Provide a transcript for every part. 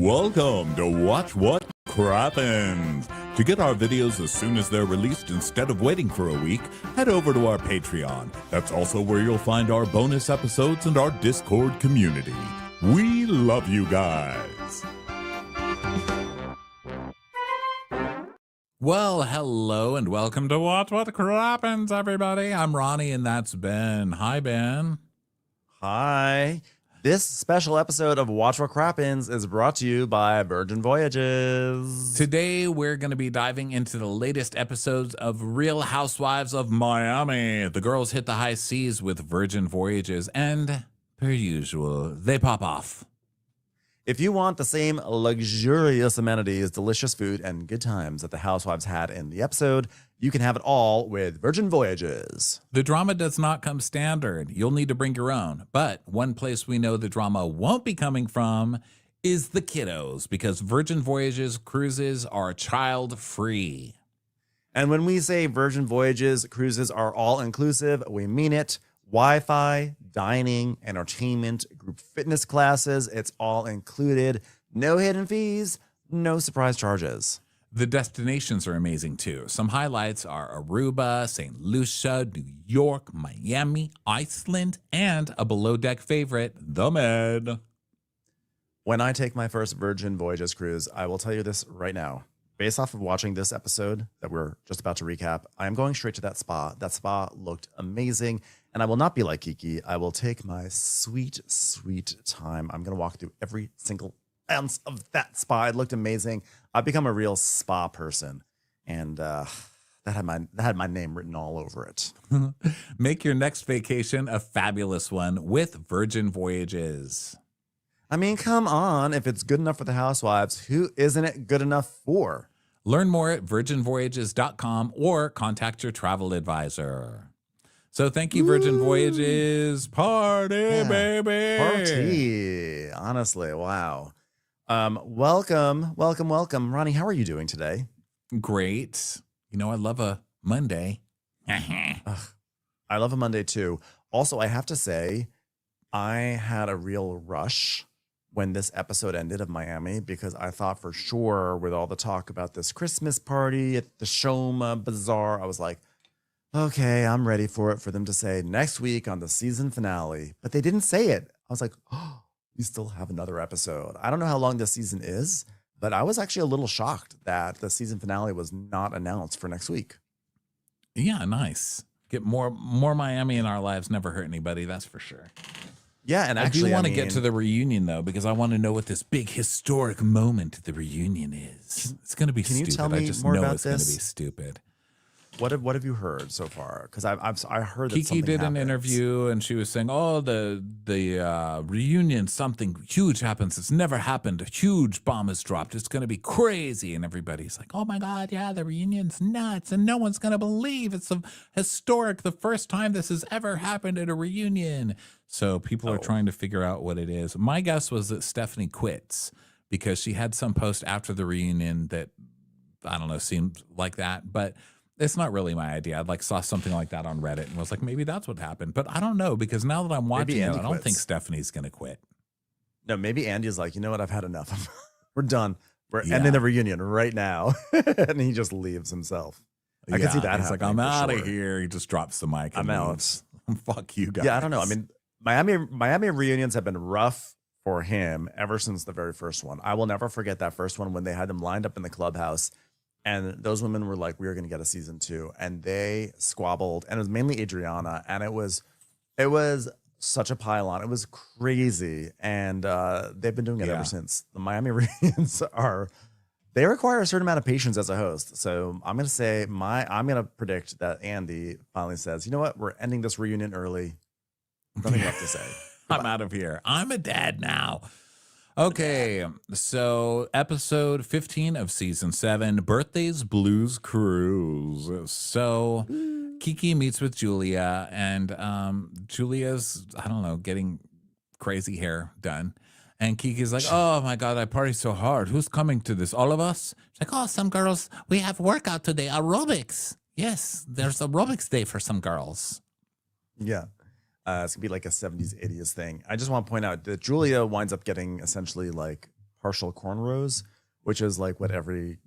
Welcome to Watch What Crappens. To get our videos as soon as they're released instead of waiting for a week, head over to our Patreon. That's also where you'll find our bonus episodes and our Discord community. We love you guys. Well, hello and welcome to Watch What Crappens, everybody. I'm Ronnie and that's Ben. Hi, Ben. Hi. This special episode of Watch What Crappens is brought to you by Virgin Voyages. Today, we're going to be diving into the latest episodes of Real Housewives of Miami. The girls hit the high seas with Virgin Voyages and, per usual, they pop off. If you want the same luxurious amenities, delicious food, and good times that the Housewives had in the episode, you can have it all with Virgin Voyages. The drama does not come standard. You'll need to bring your own. But one place we know the drama won't be coming from is the kiddos, because Virgin Voyages cruises are child-free. And when we say Virgin Voyages cruises are all-inclusive, we mean it. Wi-Fi, dining, entertainment, group fitness classes, it's all included. No hidden fees, no surprise charges. The destinations are amazing too. Some highlights are Aruba, St. Lucia, New York, Miami, Iceland, and a below-deck favorite, the Med. When I take my first Virgin Voyages cruise, I will tell you this right now. Based off of watching this episode that we're just about to recap, I am going straight to that spa. That spa looked amazing. And I will not be like Kiki. I will take my sweet, sweet time. I'm going to walk through every single ounce of that spa. It looked amazing. I've become a real spa person. And that had my name written all over it. Make your next vacation a fabulous one with Virgin Voyages. I mean, come on. If it's good enough for the Housewives, who isn't it good enough for? Learn more at virginvoyages.com or contact your travel advisor. So thank you, Virgin Voyages. Party, baby. Party. Honestly, wow. Welcome. Ronnie, how are you doing today? Great. You know, I love a Monday. I love a Monday too. Also, I have to say, I had a real rush when this episode ended of Miami, because I thought for sure with all the talk about this Christmas party at the RHOM Bazaar, I was like, okay, I'm ready for them to say next week on the season finale. But they didn't say it. I was like, oh, we still have another episode. I don't know how long this season is, but I was actually a little shocked that the season finale was not announced for next week. Yeah, nice. Get more Miami in our lives never hurt anybody, that's for sure. Yeah, and actually, I do want to get to the reunion, though, because I want to know what this big historic moment the reunion is. It's going to be stupid. Can you tell me I just more know about it's going to this? be stupid. What have you heard so far? Because I heard that Kiki something did happens. an interview and she was saying, "Oh, the reunion, something huge happens. It's never happened. A huge bomb is dropped. It's going to be crazy." And everybody's like, "Oh my God, yeah, the reunion's nuts, and no one's going to believe it's historic. The first time this has ever happened at a reunion." So people are trying to figure out what it is. My guess was that Stephanie quits because she had some post after the reunion that, I don't know, seemed like that, but it's not really my idea. I saw something like that on Reddit and was like, maybe that's what happened. But I don't know, because now that I'm watching it, I don't think Stephanie's going to quit. No, maybe Andy's like, you know what? I've had enough. We're done. We're ending the reunion right now. And he just leaves himself. I can see that. He's like, I'm out of here. He just drops the mic. And I'm leaves. Fuck you guys. Yeah, I don't know. I mean, Miami reunions have been rough for him ever since the very first one. I will never forget that first one when they had them lined up in the clubhouse. And those women were like, we are going to get a season 2. And they squabbled. And it was mainly Adriana. And it was such a pile-on. It was crazy. And they've been doing it ever since. The Miami reunions they require a certain amount of patience as a host. So I'm going to say, I'm going to predict that Andy finally says, you know what? We're ending this reunion early. Nothing left to say. I'm out of here. I'm a dad now. Okay, so episode 15 of season 7, Birthdays Blues Cruise. So Kiki meets with Julia, and Julia's, I don't know, getting crazy hair done. And Kiki's like, oh my God, I party so hard. Who's coming to this? All of us? She's like, oh, some girls, we have workout today, aerobics. Yes, there's aerobics day for some girls. Yeah. It's going to be like a 70s, 80s thing. I just want to point out that Julia winds up getting essentially like partial cornrows, which is like what every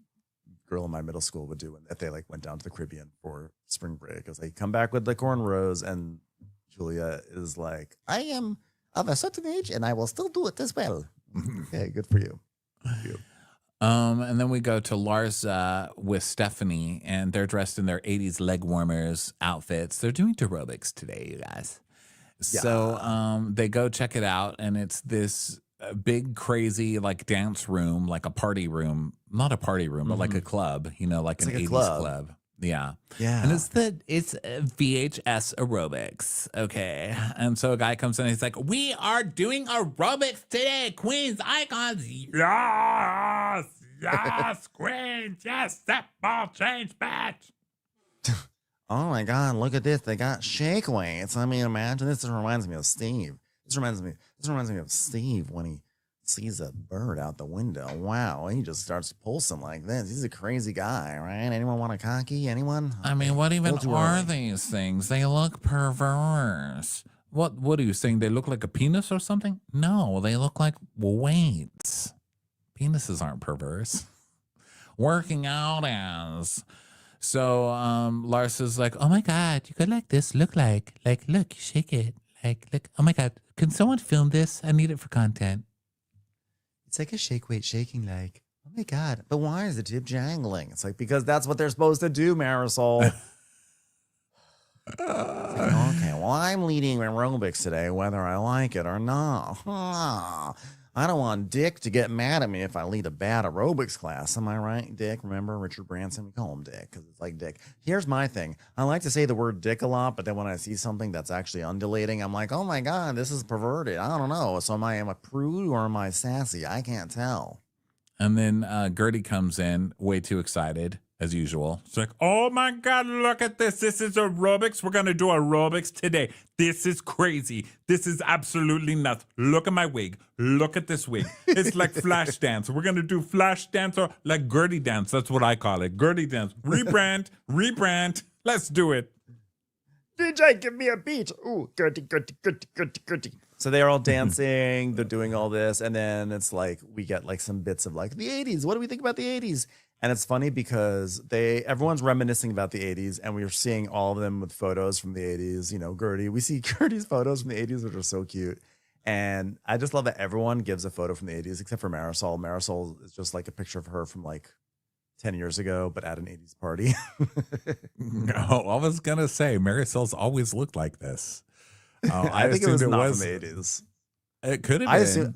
girl in my middle school would do if they like went down to the Caribbean for spring break. It was like, come back with the cornrows, and Julia is like, I am of a certain age and I will still do it as well. Okay, good for you. And then we go to Larsa with Stephanie, and they're dressed in their 80s leg warmers outfits. They're doing aerobics today, you guys. Yeah. So they go check it out, and it's this big, crazy, like dance room, like a party room. Not a party room, but like a club, you know, like it's an like 80s club. Yeah. Yeah. And it's VHS aerobics. Okay. And so a guy comes in and he's like, we are doing aerobics today, Queens icons. Yes. Yes, Queens. Yes. Step ball change batch. Oh my God, look at this. They got shake weights. I mean, imagine this. Reminds me of Steve. This reminds me of Steve when he sees a bird out the window. Wow, he just starts pulsing like this. He's a crazy guy, right? Anyone want a cocky? Anyone? I mean, what even are these things? They look perverse. What are you saying? They look like a penis or something? No, they look like weights. Penises aren't perverse. Working out as. So Larsa's like, oh my God, you could like this. Look, look, shake it. Look, oh my God, can someone film this? I need it for content. It's like a shake weight shaking like, oh my God, but why is the tip jangling? It's like, because that's what they're supposed to do, Marisol. Like, okay, well, I'm leading aerobics today, whether I like it or not. I don't want Dick to get mad at me if I lead a bad aerobics class. Am I right, Dick? Remember Richard Branson? We call him Dick because it's like Dick. Here's my thing. I like to say the word dick a lot, but then when I see something that's actually undulating, I'm like, oh my God, this is perverted. I don't know. So am I a prude or am I sassy? I can't tell. And then Gertie comes in way too excited, as usual. It's like, oh my God, look at this. This is aerobics. We're going to do aerobics today. This is crazy. This is absolutely nuts. Look at my wig. Look at this wig. It's like flash dance. We're going to do flash dance or like Gertie dance. That's what I call it. Gertie dance. Rebrand. Let's do it. DJ, give me a beat. Ooh, Gertie. So they're all dancing. They're doing all this. And then it's like, we get like some bits of like the 80s. What do we think about the 80s? And it's funny because everyone's reminiscing about the 80s, and we're seeing all of them with photos from the 80s. You know, Gertie. We see Gertie's photos from the 80s, which are so cute. And I just love that everyone gives a photo from the 80s, except for Marisol. Marisol is just like a picture of her from like 10 years ago, but at an 80s party. No, I was going to say, Marisol's always looked like this. I think it was not from the 80s. It could have been.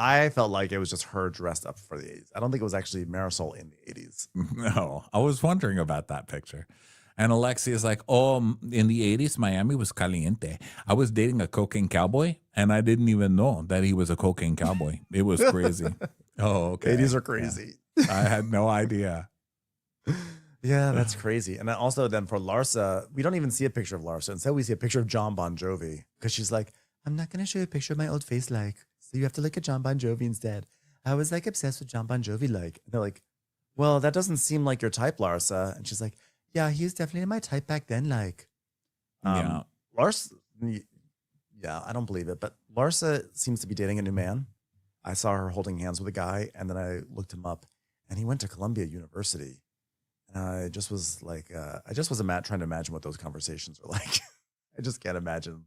I felt like it was just her dressed up for the 80s. I don't think it was actually Marisol in the 80s. No, I was wondering about that picture. And Alexi is like, oh, in the 80s, Miami was caliente. I was dating a cocaine cowboy, and I didn't even know that he was a cocaine cowboy. It was crazy. Oh, okay. 80s are crazy. Yeah. I had no idea. Yeah, that's crazy. And also then for Larsa, we don't even see a picture of Larsa. Instead, we see a picture of John Bon Jovi, because she's like, I'm not going to show you a picture of my old face like. So you have to look at John Bon Jovi instead. I was like obsessed with John Bon Jovi like. And they're like, well, that doesn't seem like your type, Larsa. And she's like, yeah, he was definitely my type back then. Like, Yeah. Larsa, yeah, I don't believe it. But Larsa seems to be dating a new man. I saw her holding hands with a guy, and then I looked him up, and he went to Columbia University. And I just was like, trying to imagine what those conversations are like. I just can't imagine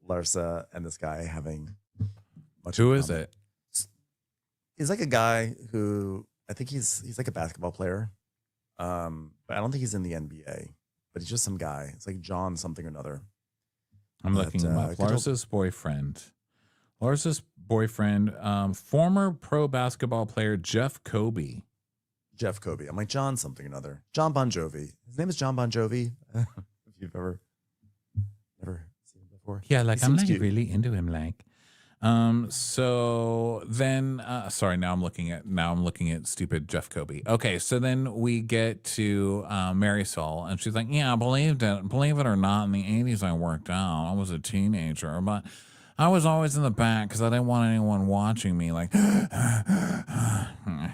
Larsa and this guy having much. Who is it? He's like a guy who I think he's like a basketball player. But I don't think he's in the NBA. But he's just some guy. It's like John something or another. I'm looking him up. Larsa's boyfriend. Larsa's boyfriend, former pro basketball player Jeff Kobe. Jeff Kobe. I'm like, John something or another. John Bon Jovi. His name is John Bon Jovi. If you've ever seen him before. Yeah, like I'm like cute. really into him. Like, so then, sorry, now I'm looking at stupid Jeff Kobe. Okay, so then we get to Marisol, and she's like, yeah, believe it or not, in the 80s I worked out. I was a teenager, but I was always in the back because I didn't want anyone watching me, like, you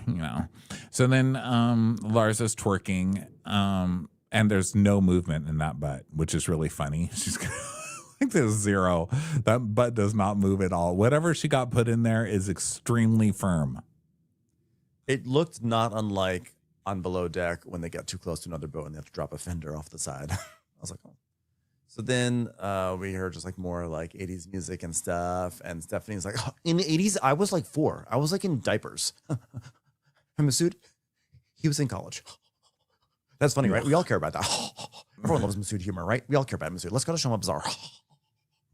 know. So then Larsa's twerking, and there's no movement in that butt, which is really funny. She's like there's zero. That butt does not move at all. Whatever she got put in there is extremely firm. It looked not unlike on Below Deck when they get too close to another boat and they have to drop a fender off the side. I was like, oh. So then we heard just like more like 80s music and stuff. And Stephanie's like, oh, in the 80s, I was like 4. I was like in diapers. And Masood, he was in college. That's funny, right? We all care about that. Everyone loves Masood humor, right? We all care about Masood. Let's go to Shoma Bazaar.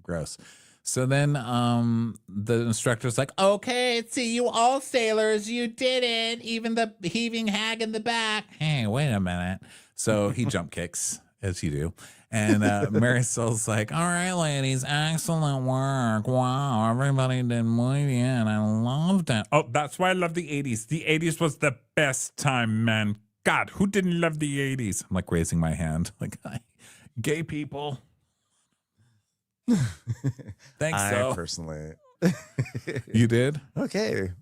Gross. So then the instructor's like, okay, see you all sailors. You did it. Even the heaving hag in the back. Hey, wait a minute. So he jump kicks, as you do. And Marisol's like, all right, ladies, excellent work. Wow, everybody did muy bien. I loved it. Oh, that's why I love the 80s. The 80s was the best time, man. God, who didn't love the 80s? I'm like raising my hand. Like, gay people. Thanks, I personally. You did? Okay.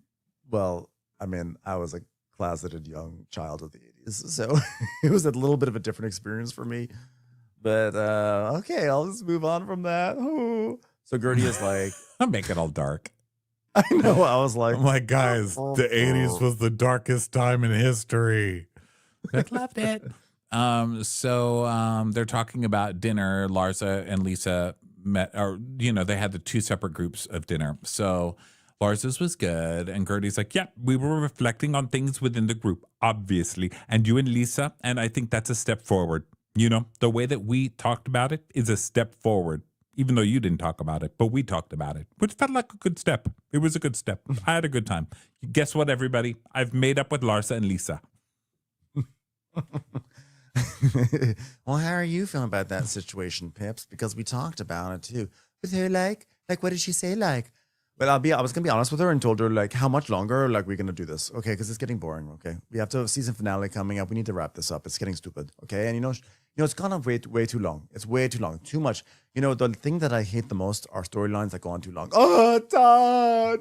Well, I mean, I was a closeted young child of the 80s. So it was a little bit of a different experience for me. But okay, I'll just move on from that. Oh. So Gertie is like, I'll make it all dark. I know. I was like, I'm like, guys, the 80s was the darkest time in history. I loved it. So they're talking about dinner. Larsa and Lisa met, or, you know, they had the 2 separate groups of dinner. So Larsa's was good. And Gertie's like, yeah, we were reflecting on things within the group, obviously. And you and Lisa, and I think that's a step forward. You know, the way that we talked about it is a step forward, even though you didn't talk about it, but we talked about it, which felt like a good step. It was a good step. I had a good time. Guess what, everybody? I've made up with Larsa and Lisa. Well, how are you feeling about that situation, Pips? Because we talked about it too. With her, like what did she say? Like, but I was gonna be honest with her and told her like, how much longer like we're gonna do this? Okay, because it's getting boring. Okay, we have to have a season finale coming up. We need to wrap this up. It's getting stupid. Okay, and you know, it's gone on way too long. It's way too long, too much. You know, the thing that I hate the most are storylines that go on too long. Oh, Todd.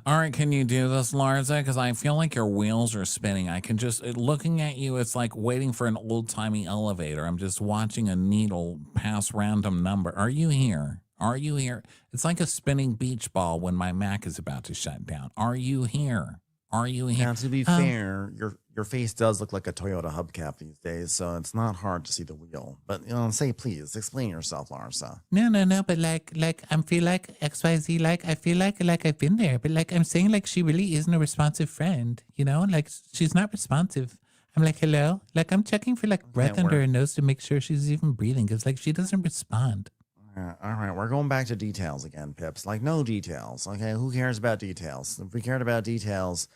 All right, can you do this, Larsa? Because I feel like your wheels are spinning. I can just, looking at you, it's like waiting for an old-timey elevator. I'm just watching a needle pass random number. Are you here? Are you here? It's like a spinning beach ball when my Mac is about to shut down. Are you here? Are you here? Now, to be fair, your face does look like a Toyota hubcap these days, so it's not hard to see the wheel. But, you know, say please, explain yourself, Larsa. No, but like I feel like XYZ, like I feel like I've been there, but like I'm saying like she really isn't a responsive friend, you know? Like she's not responsive. I'm like, hello? Like I'm checking for like breath under her nose to make sure she's even breathing, because like she doesn't respond. All right, we're going back to details again, Pips. Like, no details. Okay, who cares about details? If we cared about details,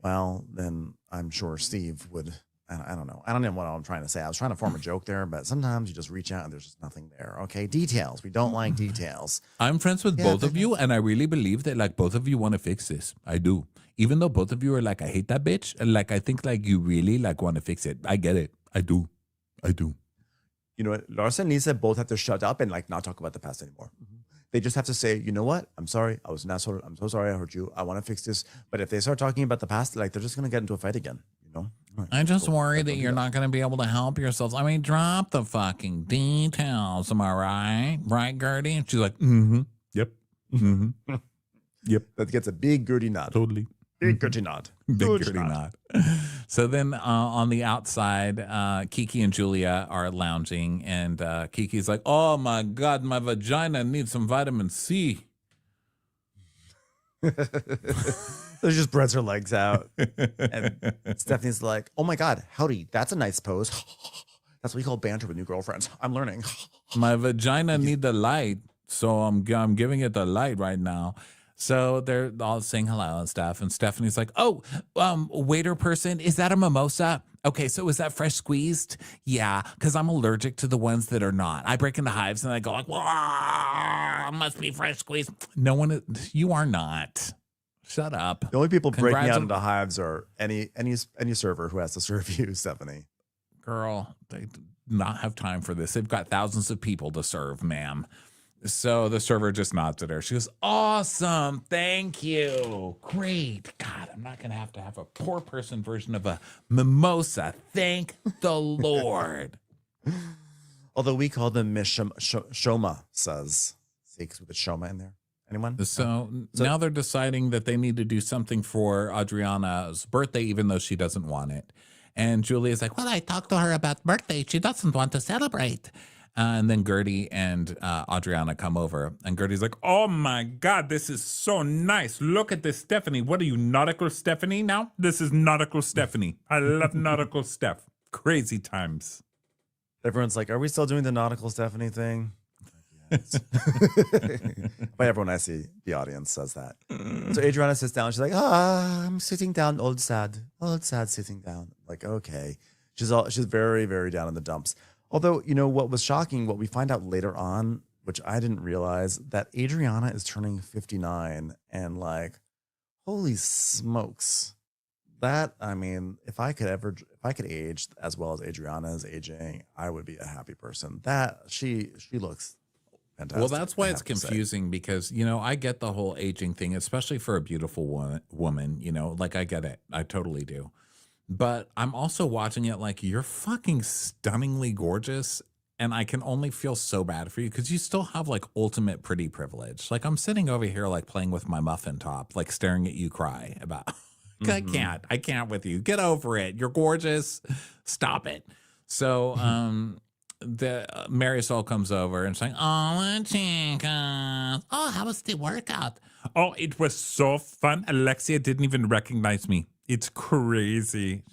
well, then I'm sure Steve would. I don't know. I don't know what I'm trying to say. I was trying to form a joke there, but sometimes you just reach out and there's just nothing there. Okay, details. We don't like details. I'm friends with both of you, and I really believe that like both of you want to fix this. I do. Even though both of you are like, I hate that bitch, and like I think like you really like want to fix it. I get it. I do. You know what? Larsa and Lisa both have to shut up and like not talk about the past anymore. They just have to say, you know what? I'm sorry. I was an asshole. I'm so sorry I hurt you. I want to fix this. But if they start talking about the past, like they're just going to get into a fight again, you know? Right. I just worry that you're not going to be able to help yourselves. I mean, drop the fucking details. Am I right? Right, Gertie? And she's like, yep. Yep. That gets a big Gertie nod. Totally. Big Gertie nod. Big Gertie nod. So then on the outside, Kiki and Julia are lounging, and Kiki's like, oh my God, my vagina needs some vitamin C. So she just spreads her legs out. And Stephanie's like, oh my God, howdy, that's a nice pose. That's what we call banter with new girlfriends. I'm learning. My vagina need the light, so I'm giving it the light right now. So they're all saying hello and stuff. And Stephanie's like, oh, waiter person, is that a mimosa? Okay, so is that fresh squeezed? Yeah, because I'm allergic to the ones that are not. I break into hives and I go like, must be fresh squeezed. No one, you are not. Shut up. The only people breaking out into hives are any server who has to serve you, Stephanie. Girl, they do not have time for this. They've got thousands of people to serve, ma'am. So the server just nods at her. She goes, awesome. Thank you. Great. God, I'm not going to have a poor person version of a mimosa. Thank the Lord. Although we call them Miss Shoma says. See, because with the Shoma in there. Anyone? So now they're deciding that they need to do something for Adriana's birthday, even though she doesn't want it. And Julia's like, well, I talked to her about birthday. She doesn't want to celebrate. And then Gertie and Adriana come over. And Gertie's like, oh, my God, this is so nice. Look at this, Stephanie. What are you, nautical Stephanie now? This is nautical Stephanie. I love nautical Steph. Crazy times. Everyone's like, are we still doing the nautical Stephanie thing? Yes. By everyone I see, the audience says that. So Adriana sits down. She's like, I'm sitting down, old sad sitting down. Like, okay. She's very, very down in the dumps. Although, you know, what was shocking, what we find out later on, which I didn't realize, that Adriana is turning 59 and like, holy smokes. That, I mean, if I could age as well as Adriana is aging, I would be a happy person. That she looks fantastic. Well, that's why it's confusing because, you know, I get the whole aging thing, especially for a beautiful woman, you know, like I get it. I totally do. But I'm also watching it like you're fucking stunningly gorgeous. And I can only feel so bad for you because you still have like ultimate pretty privilege. Like I'm sitting over here, like playing with my muffin top, like staring at you cry about, I can't with you. Get over it. You're gorgeous. Stop it. So, the Marisol comes over and saying, oh, chica. Oh, how was the workout? Oh, it was so fun. Alexia didn't even recognize me. It's crazy.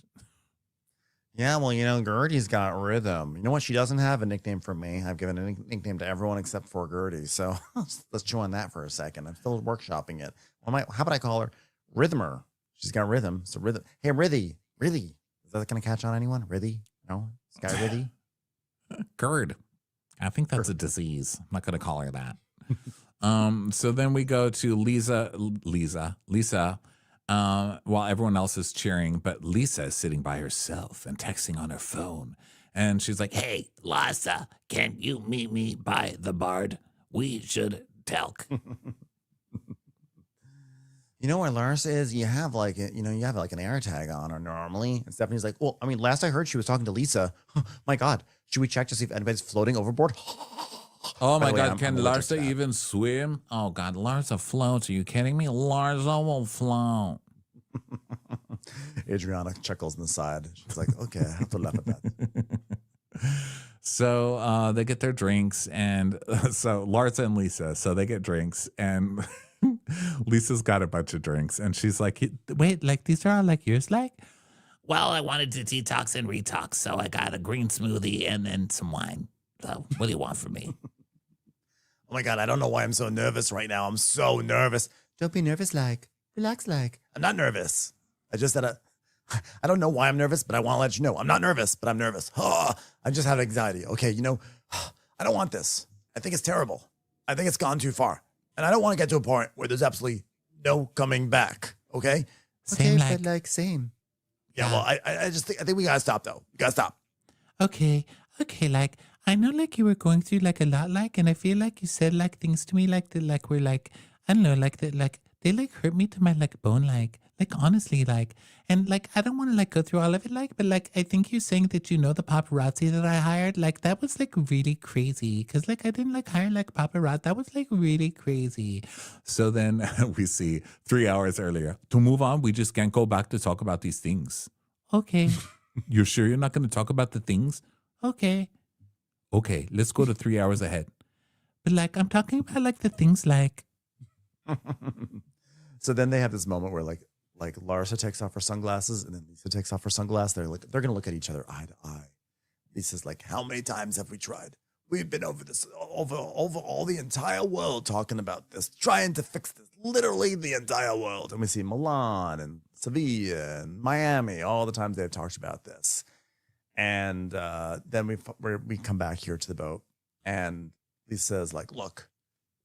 Yeah, well, you know, Gertie's got rhythm. You know what? She doesn't have a nickname for me. I've given a nickname to everyone except for Gertie. So let's chew on that for a second. I'm still workshopping it. How about I call her Rhythmer? She's got rhythm. So rhythm. Hey, Rithy. Is that going to catch on anyone? Rithy? No? Sky Rithy? GERD. I think that's a disease. I'm not going to call her that. So then we go to Lisa, while everyone else is cheering, but Lisa is sitting by herself and texting on her phone. And she's like, hey, Larsa, can you meet me by the bard? We should talk. You know where Larsa is? You have like an air tag on her normally. And Stephanie's like, well, I mean, last I heard she was talking to Lisa. My God, should we check to see if anybody's floating overboard? Oh my God, can Larsa even swim? Oh God, Larsa floats. Are you kidding me? Larsa will float. Adriana chuckles on the side. She's like, okay, I have to laugh at that. So they get their drinks, and so Larsa and Lisa, so they get drinks, and Lisa's got a bunch of drinks, and she's like, wait, like these are all like yours, like? Well, I wanted to detox and retox, so I got a green smoothie and then some wine. So what do you want from me? Oh my God, I don't know why I'm so nervous right now. I'm so nervous. Don't be nervous, like. Relax, like. I'm not nervous. I don't know why I'm nervous, but I want to let you know. I'm not nervous, but I'm nervous. I just have anxiety. Okay, you know, I don't want this. I think it's terrible. I think it's gone too far. And I don't want to get to a point where there's absolutely no coming back. Okay? Same, okay, like same. Yeah, well, I think we gotta stop though. We gotta stop. Okay, like I know like you were going through like a lot, like, and I feel like you said like things to me like that, like we're like, I don't know, like that, like they like hurt me to my like bone, like honestly, like, and like I don't want to like go through all of it, like, but like I think you're saying that you know the paparazzi that I hired, like that was like really crazy, because like I didn't like hire like paparazzi, that was like really crazy. So then we see 3 hours earlier, to move on, we just can't go back to talk about these things. Okay. You're sure you're not going to talk about the things? Okay, let's go to 3 hours ahead. But like I'm talking about like the things like. So then they have this moment where like Larsa takes off her sunglasses and then Lisa takes off her sunglasses. They're gonna look at each other eye to eye. Lisa's like, how many times have we tried? We've been over this over all the entire world talking about this, trying to fix this, literally the entire world. And we see Milan and Sevilla and Miami, all the times they've talked about this. And then we come back here to the boat, and Lisa's like, look,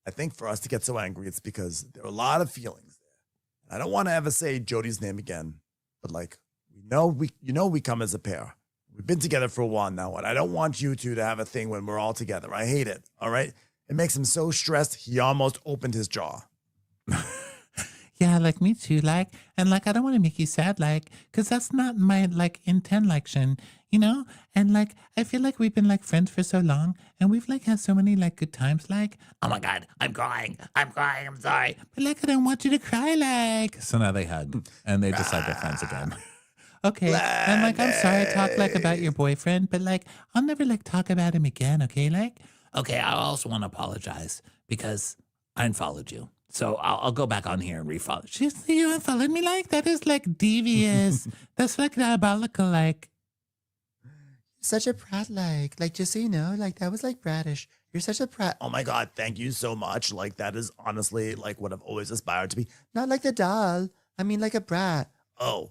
I think for us to get so angry, it's because there are a lot of feelings there. I don't want to ever say Jody's name again, but like we come as a pair. We've been together for a while now, and I don't want you two to have a thing when we're all together. I hate it. All right. It makes him so stressed he almost opened his jaw. Yeah, like me too. Like, and like, I don't want to make you sad, like, because that's not my like intent, like, Shin, you know? And like, I feel like we've been like friends for so long and we've like had so many like good times, like, oh my God, I'm crying, I'm sorry. But like, I don't want you to cry, like. So now they hug and they decide they're friends again. Okay. And like, I'm sorry I talk like about your boyfriend, but like, I'll never like talk about him again. Okay. Like, okay. I also want to apologize because I unfollowed you. So I'll go back on here and refollow. She's, you unfollowed me, like, that is like devious. That's like diabolical, like. Such a brat, like just so you know, like that was like bratish. You're such a brat. Oh my God, thank you so much. Like that is honestly like what I've always aspired to be. Not like the doll. I mean like a brat. Oh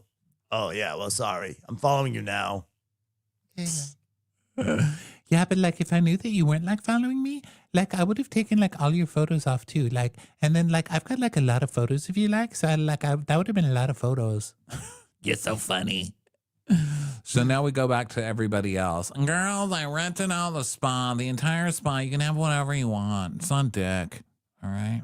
yeah. Well, sorry. I'm following you now. Okay. Yeah, but like if I knew that you weren't like following me, like I would have taken like all your photos off too. Like, and then like I've got like a lot of photos of you, like, so that would have been a lot of photos. You're so funny. So now we go back to everybody else. Girls, I rented out the spa, the entire spa. You can have whatever you want. It's on deck. All right.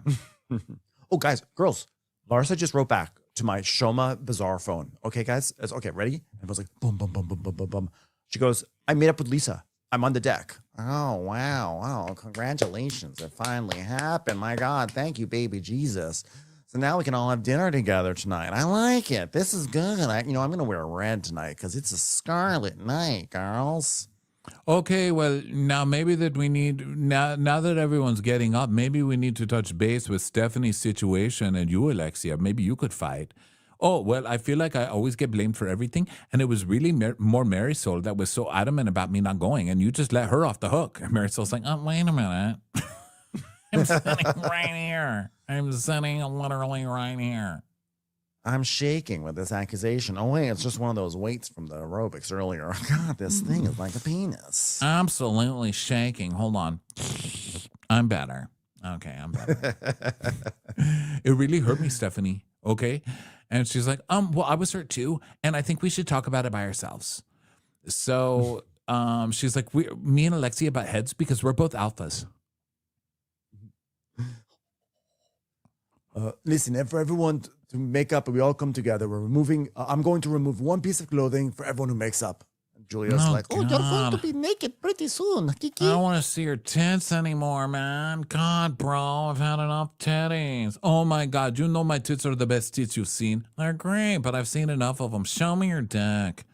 Oh, guys, girls, Larsa just wrote back to my Shoma Bazaar phone. Okay, guys, it's okay. Ready? And it was like boom, boom, boom, boom, boom, boom, boom. She goes, I made up with Lisa. I'm on the deck. Oh, wow. Congratulations. It finally happened. My God. Thank you, baby Jesus. So now we can all have dinner together tonight. I like it. This is good. I'm going to wear red tonight because it's a scarlet night, girls. Okay, well, now maybe that we need, now that everyone's getting up, maybe we need to touch base with Stephanie's situation and you, Alexia. Maybe you could fight. Oh, well, I feel like I always get blamed for everything. And it was really more Marisol that was so adamant about me not going. And you just let her off the hook. And Marisol's like, oh, wait a minute. I'm sitting right here. I'm sitting literally right here. I'm shaking with this accusation. Oh, wait, it's just one of those weights from the aerobics earlier. God, this thing is like a penis. Absolutely shaking. Hold on. I'm better. Okay, I'm better. It really hurt me, Stephanie. Okay. And she's like, well, I was hurt too. And I think we should talk about it by ourselves. So she's like, me and Alexia butt heads because we're both alphas. Listen, and for everyone to make up, we all come together. We're removing, I'm going to remove one piece of clothing for everyone who makes up. And Julia's like, God. you're going to be naked pretty soon, Kiki. I don't want to see your tits anymore, man. God, bro, I've had enough titties. Oh my God, you know my tits are the best tits you've seen. They're great, but I've seen enough of them. Show me your dick.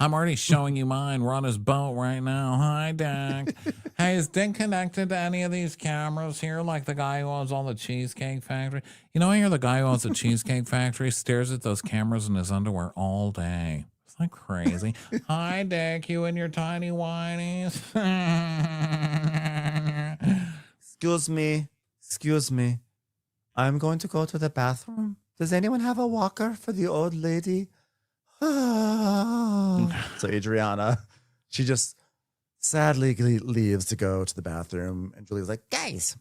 I'm already showing you mine. We're on his boat right now. Hi, Dick. Hey, is Dick connected to any of these cameras here? Like the guy who owns all the Cheesecake Factory? You know, I hear the guy who owns the Cheesecake Factory stares at those cameras in his underwear all day. It's like crazy. Hi, Dick. You and your tiny whinies. Excuse me. I'm going to go to the bathroom. Does anyone have a walker for the old lady? So Adriana, she just sadly leaves to go to the bathroom. And Julia's like, guys,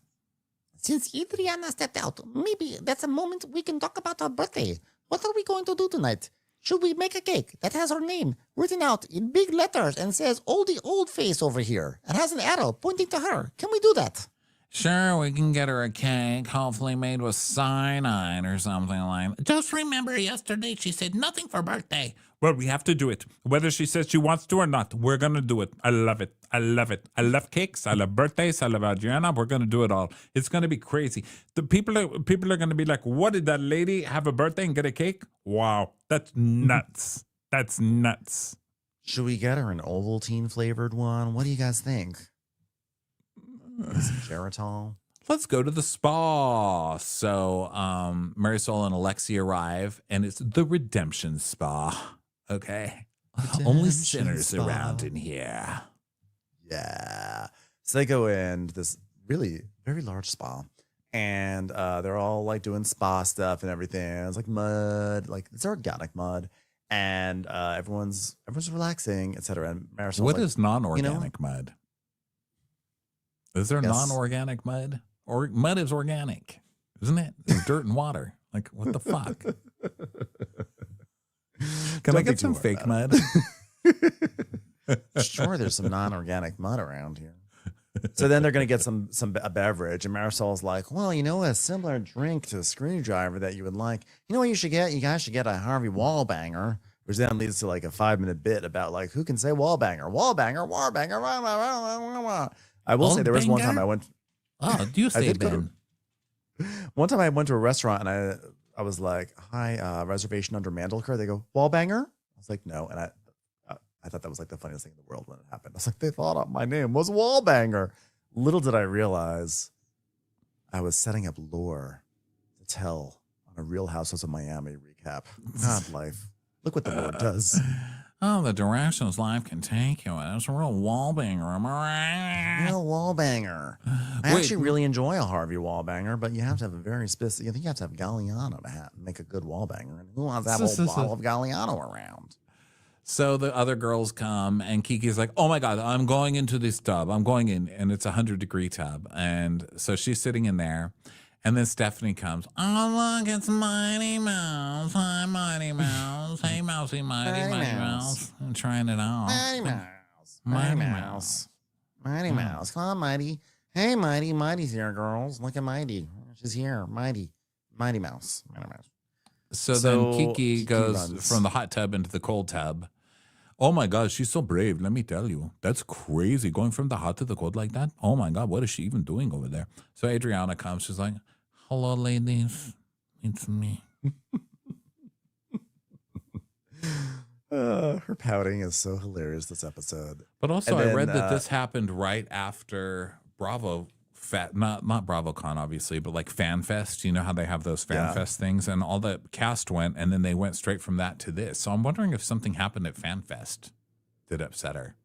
since Adriana stepped out, maybe that's a moment we can talk about her birthday. What are we going to do tonight? Should we make a cake that has her name written out in big letters and says Oldie Old Face over here and has an arrow pointing to her? Can we do that? Sure, we can get her a cake, hopefully made with cyanide or something like that. Just remember yesterday she said nothing for birthday. Well, we have to do it. Whether she says she wants to or not, we're going to do it. I love it. I love it. I love cakes. I love birthdays. I love Adriana. We're going to do it all. It's going to be crazy. The people are going to be like, what, did that lady have a birthday and get a cake? Wow, that's nuts. That's nuts. Should we get her an Ovaltine flavored one? What do you guys think? Some Geritol. Let's go to the spa. So Marisol and Alexia arrive, and it's the redemption spa. Okay. Only sinners spa. around in here. Yeah. So they go in this really very large spa, and they're all like doing spa stuff and everything. It's like mud, like it's organic mud, and everyone's relaxing, etc. And Marisol's What like, is non-organic mud? Is there Yes. non-organic mud? Or mud is organic, isn't it? It's dirt and water. Like, what the fuck? Can I get some fake mud? Sure, there's some non-organic mud around here. So then they're going to get a beverage, and Marisol's like, well, you know, a similar drink to a screwdriver that you would like. You know what you should get? You guys should get a Harvey Wallbanger, which then leads to like a 5-minute bit about like who can say Wallbanger, Wallbanger, Wallbanger. I will say there was one time I went. Oh, do you say Ben? One time I went to a restaurant and I was like, hi, reservation under Mandelker. They go, Wallbanger? I was like, no. And I thought that was like the funniest thing in the world when it happened. I was like, they thought my name was Wallbanger. Little did I realize I was setting up lore to tell on a Real Housewives of Miami recap. God, life. Look what the Lord does. Oh, the directions life can take you. It's a real Wallbanger. Am I right? Real Wallbanger. I actually really enjoy a Harvey Wallbanger, but you have to have a very specific, I think you have to have Galliano to make a good Wallbanger. And who wants to have a whole bottle of Galliano around? So the other girls come, and Kiki's like, oh my God, I'm going into this tub. I'm going in, and it's a 100-degree tub. And so she's sitting in there, and then Stephanie comes. Oh, look, it's Mighty Mouse. Hi, Mighty Mouse. Hey, Mousy, Mighty Mouse. I'm trying it out. Mighty Mouse. Mighty Mouse. Mighty Mouse. Come on, Mighty. Hey, Mighty. Mighty's here, girls. Look at Mighty. She's here. Mighty. Mighty Mouse. Mighty Mouse. So then Kiki goes from the hot tub into the cold tub. Oh my God, she's so brave. Let me tell you. That's crazy. Going from the hot to the cold like that. Oh my God, what is she even doing over there? So Adriana comes. She's like, hello, ladies. It's me. Her pouting is so hilarious this episode. But also, I read that this happened right after Bravo. Not BravoCon, obviously, but like FanFest. You know how they have those FanFest things, and all the cast went, and then they went straight from that to this. So I'm wondering if something happened at FanFest that upset her.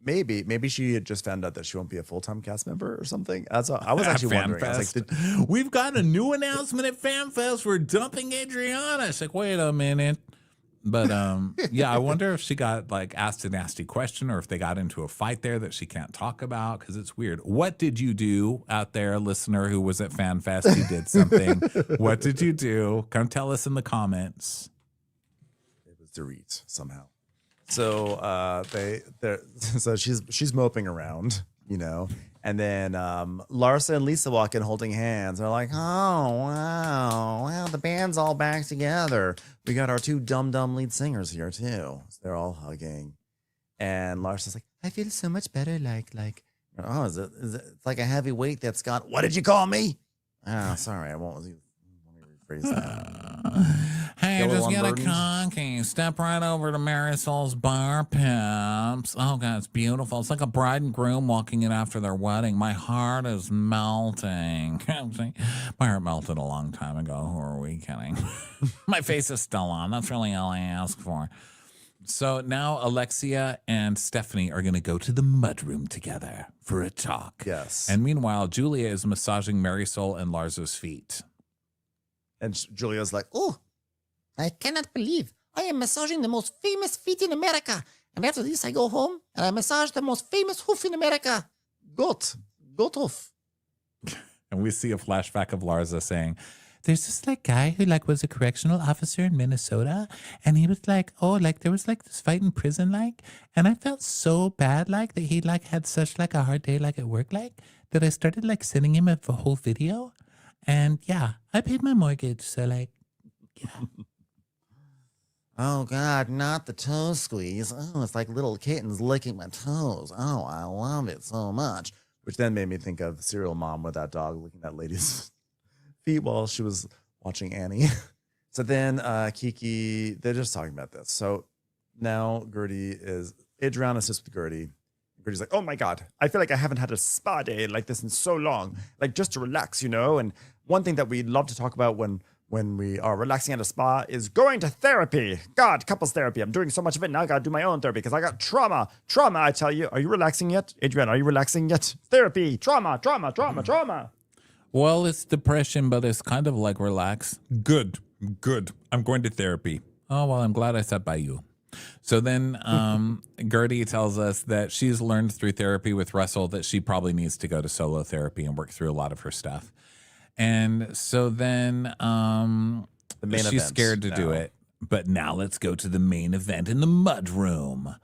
Maybe she had just found out that she won't be a full-time cast member or something. I was actually wondering. I was like, we've got a new announcement at FanFest. We're dumping Adriana. It's like, wait a minute. But yeah, I wonder if she got like asked a nasty question or if they got into a fight there that she can't talk about because it's weird. What did you do out there, listener who was at FanFest? You did something. What did you do? Come tell us in the comments. It was Dorit somehow. So so she's moping around, you know. And then Larsa and Lisa walk in holding hands. They're like, oh, wow, the band's all back together. We got our two dumb lead singers here, too. So they're all hugging. And Larsa's like, I feel so much better. Like, oh, is it it's like a heavy weight that's got, what did you call me? Oh, sorry, I won't. Let me rephrase that. Hey, just get a conky. Step right over to Marisol's bar pimps. Oh, God, it's beautiful. It's like a bride and groom walking in after their wedding. My heart is melting. My heart melted a long time ago. Who are we kidding? My face is still on. That's really all I asked for. So now Alexia and Stephanie are going to go to the mudroom together for a talk. Yes. And meanwhile, Julia is massaging Marisol and Larsa's feet. And Julia's like, oh, I cannot believe I am massaging the most famous feet in America. And after this, I go home and I massage the most famous hoof in America. Goat hoof. And we see a flashback of Larsa saying, there's this like guy who like was a correctional officer in Minnesota. And he was like, oh, like there was like this fight in prison like. And I felt so bad like that he like had such like a hard day like at work like that I started like sending him a whole video. And yeah, I paid my mortgage. So like, yeah. Oh, God, not the toe squeeze. Oh, it's like little kittens licking my toes. Oh, I love it so much. Which then made me think of Serial Mom with that dog licking that lady's feet while she was watching Annie. So then Kiki, they're just talking about this. So now Adriana sits with Gertie. Gertie's like, oh, my God, I feel like I haven't had a spa day like this in so long. Like, just to relax, you know? And one thing that we love to talk about when we are relaxing at a spa is going to therapy. God, couples therapy. I'm doing so much of it. Now I got to do my own therapy because I got trauma. Trauma, I tell you. Are you relaxing yet? Adrian, are you relaxing yet? Therapy, trauma. Well, it's depression, but it's kind of like relax. Good. I'm going to therapy. Oh, well, I'm glad I sat by you. So then Gertie tells us that she's learned through therapy with Russell that she probably needs to go to solo therapy and work through a lot of her stuff. And so then she's scared to do it. But now let's go to the main event in the mudroom.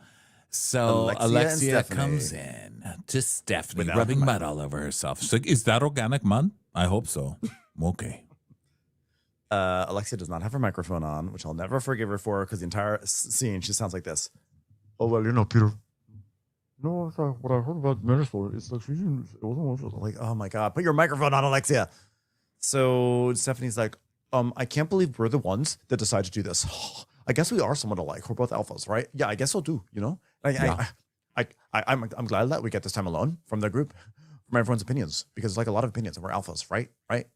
So Alexia and Alexia Stephanie. comes in to Stephanie, Without rubbing her mud all over herself. She's like, is that organic mud? I hope so. Okay. Alexia does not have her microphone on, which I'll never forgive her for because the entire scene, she sounds like this. Oh, well, Peter. No, what I heard about Marisol is like, it wasn't like, oh my God, put your microphone on, Alexia. So Stephanie's like, I can't believe we're the ones that decide to do this. I guess we are somewhat alike. We're both alphas, right? Yeah, I guess so too, I'm glad that we get this time alone from the group, from everyone's opinions, because it's like a lot of opinions and we're alphas, right? Right?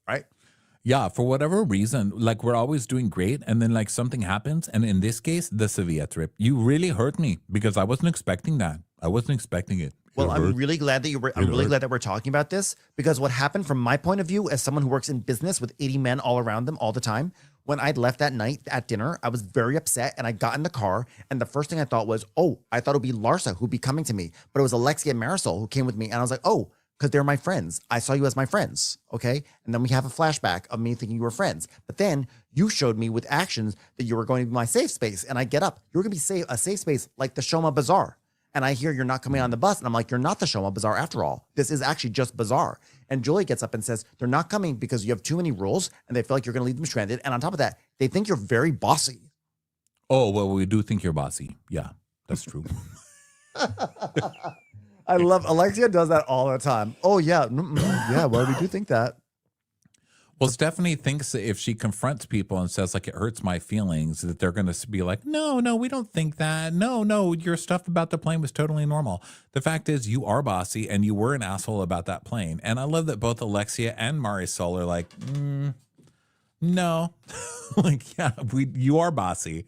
Yeah, for whatever reason, like we're always doing great, and then like something happens, and in this case, the Sevilla trip. You really hurt me because I wasn't expecting that. I wasn't expecting it. Well, I'm really glad that glad that we're talking about this, because what happened from my point of view as someone who works in business with 80 men all around them all the time, when I'd left that night at dinner, I was very upset, and I got in the car, and the first thing I thought was, I thought it would be Larsa who'd be coming to me, but it was Alexia and Marisol who came with me, and I was like, because they're my friends. I saw you as my friends, okay? And then we have a flashback of me thinking you were friends. But then you showed me with actions that you were going to be my safe space, and I get up. You're going to be a safe space like the Shoma Bazaar. And I hear you're not coming on the bus, and I'm like, you're not the Shoma Bazaar after all. This is actually just Bazaar. And Julie gets up and says, they're not coming because you have too many rules, and they feel like you're going to leave them stranded. And on top of that, they think you're very bossy. Oh, well, we do think you're bossy. Yeah, that's true. I love Alexia does that all the time. Oh, yeah. Yeah, well, we do think that. Well, Stephanie thinks that if she confronts people and says, like, it hurts my feelings, that they're going to be like, no, we don't think that. No, your stuff about the plane was totally normal. The fact is, you are bossy, and you were an asshole about that plane. And I love that both Alexia and Marisol are like, no. Like, yeah, you are bossy.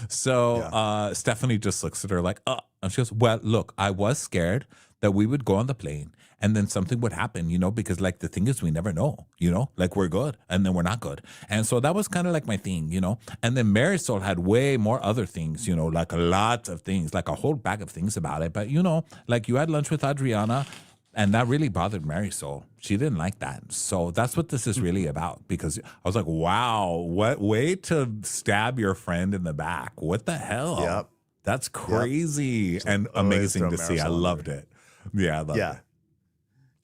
So Stephanie just looks at her like, and she goes, well, look, I was scared that we would go on the plane and then something would happen, because like the thing is we never know, like we're good and then we're not good. And so that was kind of like my thing, And then Marisol had way more other things, like lots of things, like a whole bag of things about it. But, like you had lunch with Adriana and that really bothered Marisol. She didn't like that. So that's what this is really about, because I was like, wow, what way to stab your friend in the back. What the hell? Yep. That's crazy and amazing to see. I loved it. Yeah, I loved it.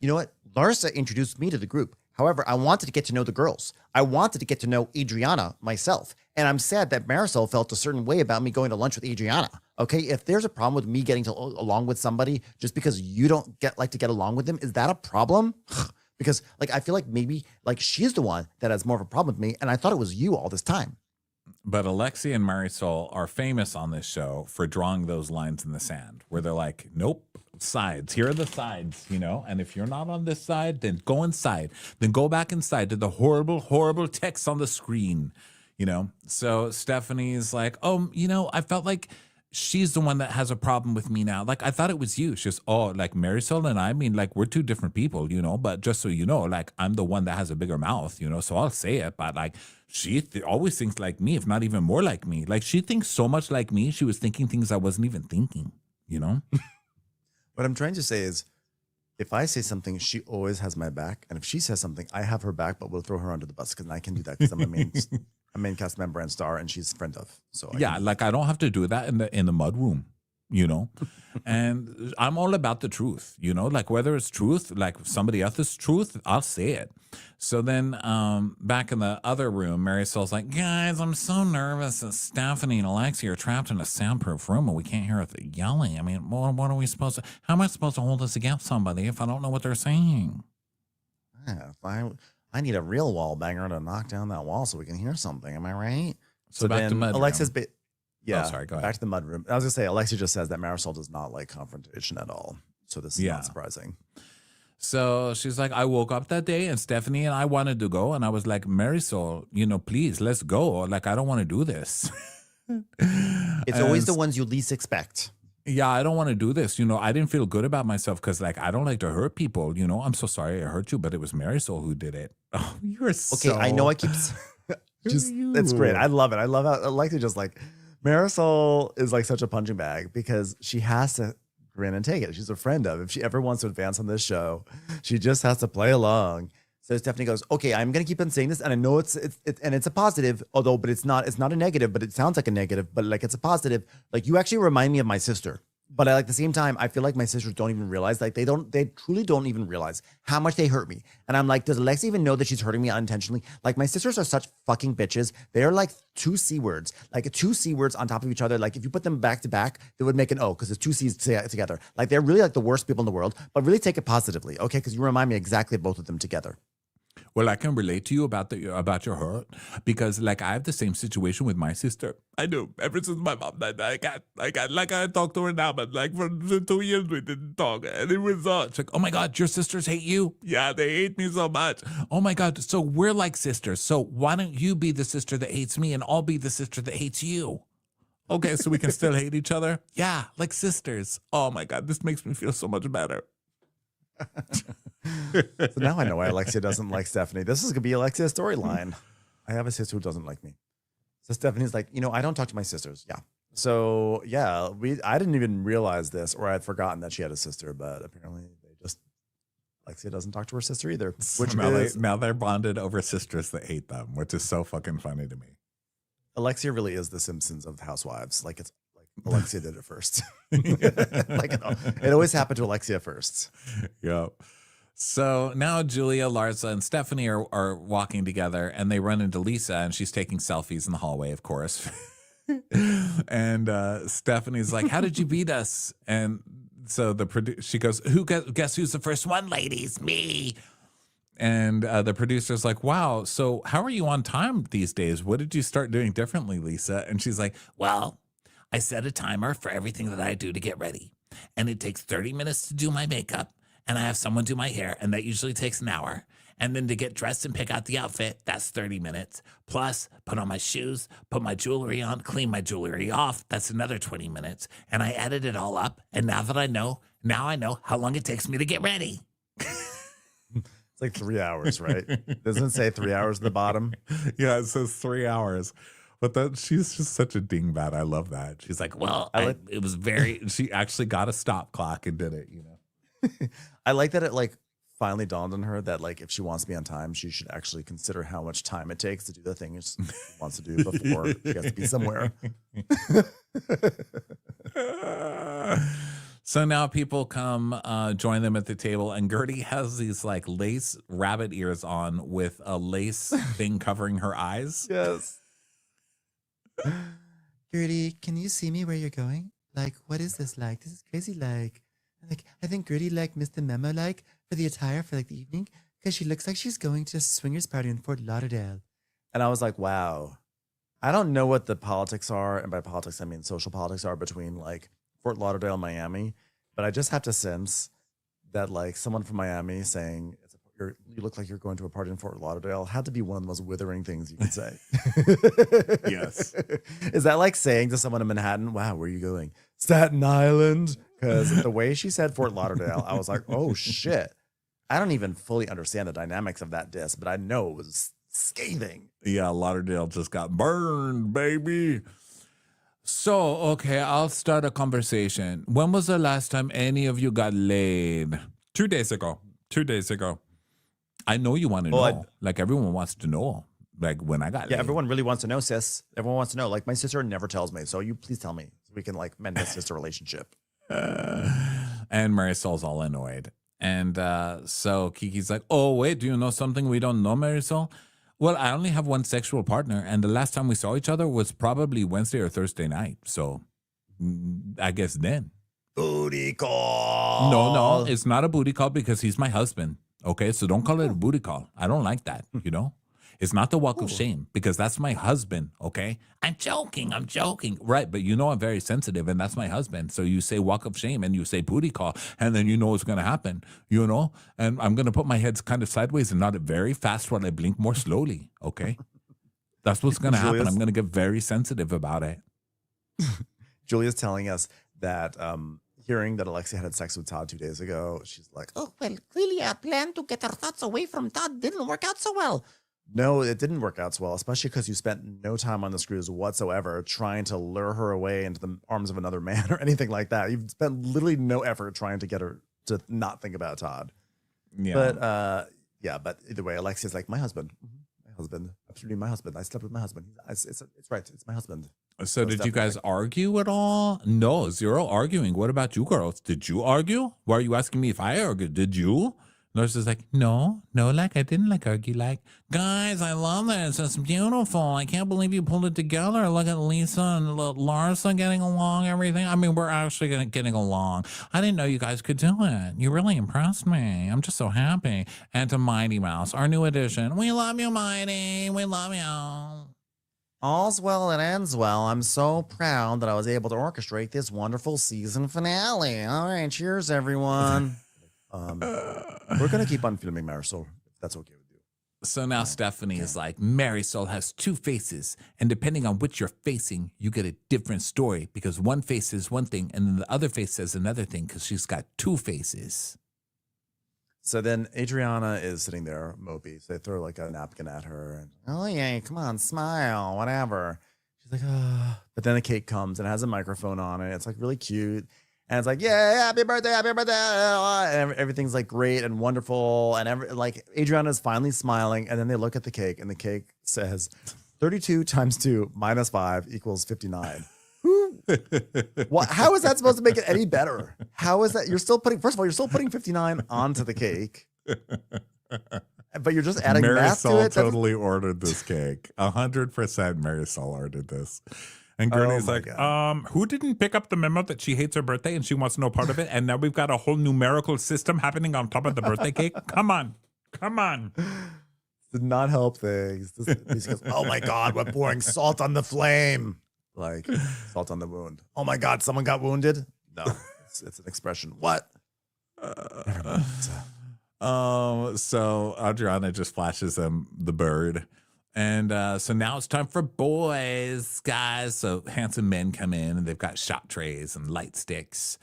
You know what? Larsa introduced me to the group. However, I wanted to get to know the girls. I wanted to get to know Adriana myself. And I'm sad that Marisol felt a certain way about me going to lunch with Adriana. Okay, if there's a problem with me getting along with somebody just because you don't like to get along with them, is that a problem? Because like I feel like maybe like she's the one that has more of a problem with me, and I thought it was you all this time. But Alexia and Marisol are famous on this show for drawing those lines in the sand where they're like, nope, sides. Here are the sides, And if you're not on this side, then go inside. Then go back inside to the horrible, horrible text on the screen, So Stephanie's like, I felt like she's the one that has a problem with me now. Like, I thought it was you. She goes, like Marisol and I mean, like, we're two different people, but just so you know, like, I'm the one that has a bigger mouth, so I'll say it. But like, she always thinks like me, if not even more like me. Like, she thinks so much like me, she was thinking things I wasn't even thinking, What I'm trying to say is, if I say something, she always has my back. And if she says something, I have her back, but we'll throw her under the bus because I can do that because I'm a main cast member and star, and she's a friend of. So like I don't have to do that in the mudroom, And I'm all about the truth, like whether it's truth, like somebody else's truth, I'll say it. So then back in the other room, Marisol's like, guys, I'm so nervous that Stephanie and Alexia are trapped in a soundproof room and we can't hear the yelling. I mean, what are we supposed to, how am I supposed to hold this against somebody if I don't know what they're saying? Yeah, I need a real wall banger to knock down that wall so we can hear something. Am I right? So back to mudroom. Alexa's Yeah. Oh, sorry, go ahead. Back to the mudroom. I was going to say, Alexia just says that Marisol does not like confrontation at all. So this is not surprising. So she's like, I woke up that day and Stephanie and I wanted to go. And I was like, Marisol, please, let's go. Like, I don't want to do this. It's always the ones you least expect. Yeah, I don't want to do this. I didn't feel good about myself because, like, I don't like to hurt people. I'm so sorry I hurt you, but it was Marisol who did it. Oh, you're so... Okay, I know I keep... That's great. I love it. I love how Alexia just like... Marisol is like such a punching bag because she has to grin and take it. She's a friend of. If she ever wants to advance on this show, she just has to play along. So Stephanie goes, okay, I'm going to keep on saying this. And I know it's a positive, but it's not a negative, but it sounds like a negative, but like it's a positive. Like you actually remind me of my sister. But at the same time, I feel like my sisters don't even realize, like they truly don't even realize how much they hurt me. And I'm like, does Alexia even know that she's hurting me unintentionally? Like my sisters are such fucking bitches. They're like two C words, like two C words on top of each other. Like if you put them back to back, they would make an O because it's two C's together. Like they're really like the worst people in the world, but really take it positively. Okay. Because you remind me exactly of both of them together. Well, I can relate to you about your hurt because, like, I have the same situation with my sister. I do. Ever since my mom died, I talk to her now, but like for 2 years we didn't talk, and it was it's like, oh my God, your sisters hate you? Yeah, they hate me so much. Oh my God, so we're like sisters. So why don't you be the sister that hates me, and I'll be the sister that hates you? Okay, so we can still hate each other. Yeah, like sisters. Oh my God, this makes me feel so much better. So now I know why Alexia doesn't like Stephanie. This is gonna be Alexia's storyline. I have a sister who doesn't like me. So Stephanie's like, I don't talk to my sisters. Yeah. So yeah, I didn't even realize this, or I'd forgotten that she had a sister, but apparently Alexia doesn't talk to her sister either. Which now they're bonded over sisters that hate them, which is so fucking funny to me. Alexia really is the Simpsons of housewives. Like it's like Alexia did it first. Like it always happened to Alexia first. Yep. So now Julia, Larsa, and Stephanie are walking together, and they run into Lisa, and she's taking selfies in the hallway, of course. And Stephanie's like, "How did you beat us?" And so she goes, guess who's the first one, ladies? Me. And the producer's like, "Wow, so how are you on time these days? What did you start doing differently, Lisa?" And she's like, "Well, I set a timer for everything that I do to get ready, and it takes 30 minutes to do my makeup. And I have someone do my hair, and that usually takes an hour. And then to get dressed and pick out the outfit, that's 30 minutes. Plus, put on my shoes, put my jewelry on, clean my jewelry off, that's another 20 minutes. And I added it all up, and now I know how long it takes me to get ready." It's like 3 hours, right? Doesn't it say 3 hours at the bottom? Yeah, it says 3 hours. But she's just such a dingbat. I love that. She's like, well, it was she actually got a stop clock and did it, I like that it like finally dawned on her that like if she wants to be on time, she should actually consider how much time it takes to do the things she wants to do before she has to be somewhere. So now people come join them at the table, and Gertie has these like lace rabbit ears on with a lace thing covering her eyes. Yes. Gertie, can you see me where you're going? Like, what is this like? This is crazy. Like, I think Gertie like missed the memo like for the attire for like the evening because she looks like she's going to a swingers party in Fort Lauderdale. And I was like, wow. I don't know what the politics are, and by politics I mean social politics are between like Fort Lauderdale and Miami, but I just have to sense that like someone from Miami saying you look like you're going to a party in Fort Lauderdale had to be one of the most withering things you could say. Yes. Is that like saying to someone in Manhattan, wow, where are you going? Staten Island? Because the way she said Fort Lauderdale, I was like, oh shit. I don't even fully understand the dynamics of that diss, but I know it was scathing. Yeah, Lauderdale just got burned, baby. So, okay, I'll start a conversation. When was the last time any of you got laid? 2 days ago. 2 days ago. I know you want to know. Like, everyone wants to know. Like, when I got laid. Yeah, everyone really wants to know, sis. Everyone wants to know. Like, my sister never tells me. So you please tell me so we can, like, mend this sister relationship. And Marisol's all annoyed. And so Kiki's like, oh, wait, do you know something we don't know, Marisol? Well, I only have one sexual partner, and the last time we saw each other was probably Wednesday or Thursday night. So I guess then. Booty call. No, it's not a booty call because he's my husband. Okay, so don't call it a booty call. I don't like that, you know? It's not the walk of shame because that's my husband, okay? I'm joking. Right, but you know I'm very sensitive and that's my husband. So you say walk of shame and you say booty call and then you know what's going to happen, you know? And I'm going to put my head kind of sideways and not very fast while I blink more slowly, okay? That's what's going to happen. I'm going to get very sensitive about it. Julia's telling us that hearing that Alexia had sex with Todd 2 days ago, she's like, oh, well, clearly our plan to get our thoughts away from Todd didn't work out so well. No, it didn't work out so well, especially because you spent no time on the screws whatsoever trying to lure her away into the arms of another man or anything like that. You've spent literally no effort trying to get her to not think about Todd. Yeah. But either way, Alexia's like, my husband, absolutely my husband. I slept with my husband. It's right. It's my husband. So Most did you guys definitely. argue at all? No, zero arguing. What about you girls? Did you argue? Why are you asking me if I argued? Did you? Nurse is like, no, like I didn't like argue. Like, guys, I love this. It's beautiful. I can't believe you pulled it together. Look at Lisa and Larsa getting along, everything. I mean, we're actually getting along. I didn't know you guys could do it. You really impressed me. I'm just so happy. And to Mighty Mouse, our new addition. We love you, Mighty. We love you. All's well that ends well. I'm so proud that I was able to orchestrate this wonderful season finale. All right, cheers, everyone. We're gonna keep on filming Marisol. If that's okay with you. So now Stephanie is like, Marisol has two faces, and depending on which you're facing, you get a different story because one face says one thing and then the other face says another thing because she's got two faces. So then Adriana is sitting there, mopey. So they throw like a napkin at her, and oh yeah, come on, smile, whatever. She's like, oh. But then the cake comes and it has a microphone on it. It's like really cute. And it's like, yeah, happy birthday, and everything's like great and wonderful, and like Adriana's finally smiling, and then they look at the cake, and the cake says, 32 times 2 minus 5 equals 59. What? How is that supposed to make it any better? How is that? You're still putting. First of all, you're still putting 59 onto the cake, but you're just adding math to Marisol it. totally ordered this cake. 100% Marisol ordered this. And Gertie's my like, God. who didn't pick up the memo that she hates her birthday and she wants no part of it? And now we've got a whole numerical system happening on top of the birthday cake. Come on. Did not help things. Lisa goes, oh my God, we're pouring salt on the flame. Like salt on the wound. Oh my God, someone got wounded? No, it's an expression. What? So Adriana just flashes them the bird. And so now it's time for boys, guys. So handsome men come in and they've got shot trays and light sticks.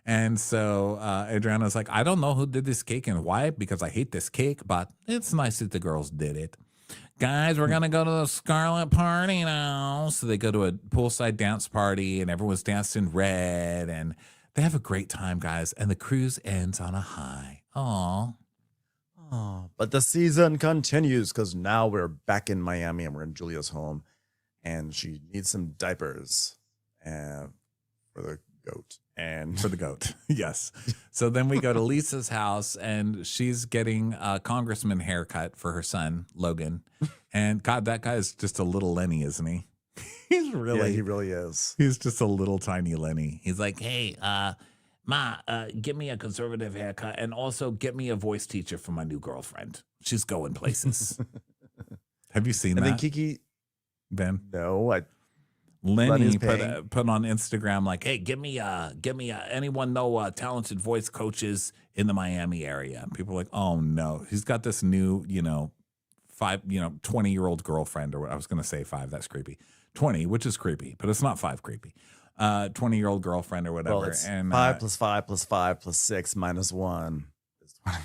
And so Adriana's like, I don't know who did this cake and why, because I hate this cake, but it's nice that the girls did it. Guys, we're going to go to the Scarlet party now. So they go to a poolside dance party and everyone's dancing red and they have a great time, guys. And the cruise ends on a high. Aw. Oh, but the season continues because now we're back in Miami and we're in Julia's home and she needs some diapers for the goat. And For the goat. Yes. So then we go to Lisa's house and she's getting a congressman haircut for her son, Logan. And God, that guy is just a little Lenny, isn't he? He's really, yeah, he really is. he's just a little tiny Lenny. He's like, hey, Ma, get me a conservative haircut and also get me a voice teacher for my new girlfriend. She's going places. Have you seen And that, then Kiki, Ben? no, Lenny Lenny's put paying. on Instagram like, hey, give me anyone know talented voice coaches in the Miami area. And people are like, oh no, he's got this new 20-year-old girlfriend, or what I was going to say 5. That's creepy. 20, which is creepy, but it's not 5 creepy. 20-year-old girlfriend or whatever. Well, it's and 5 plus 5 plus 5 plus 6 minus 1 is 20.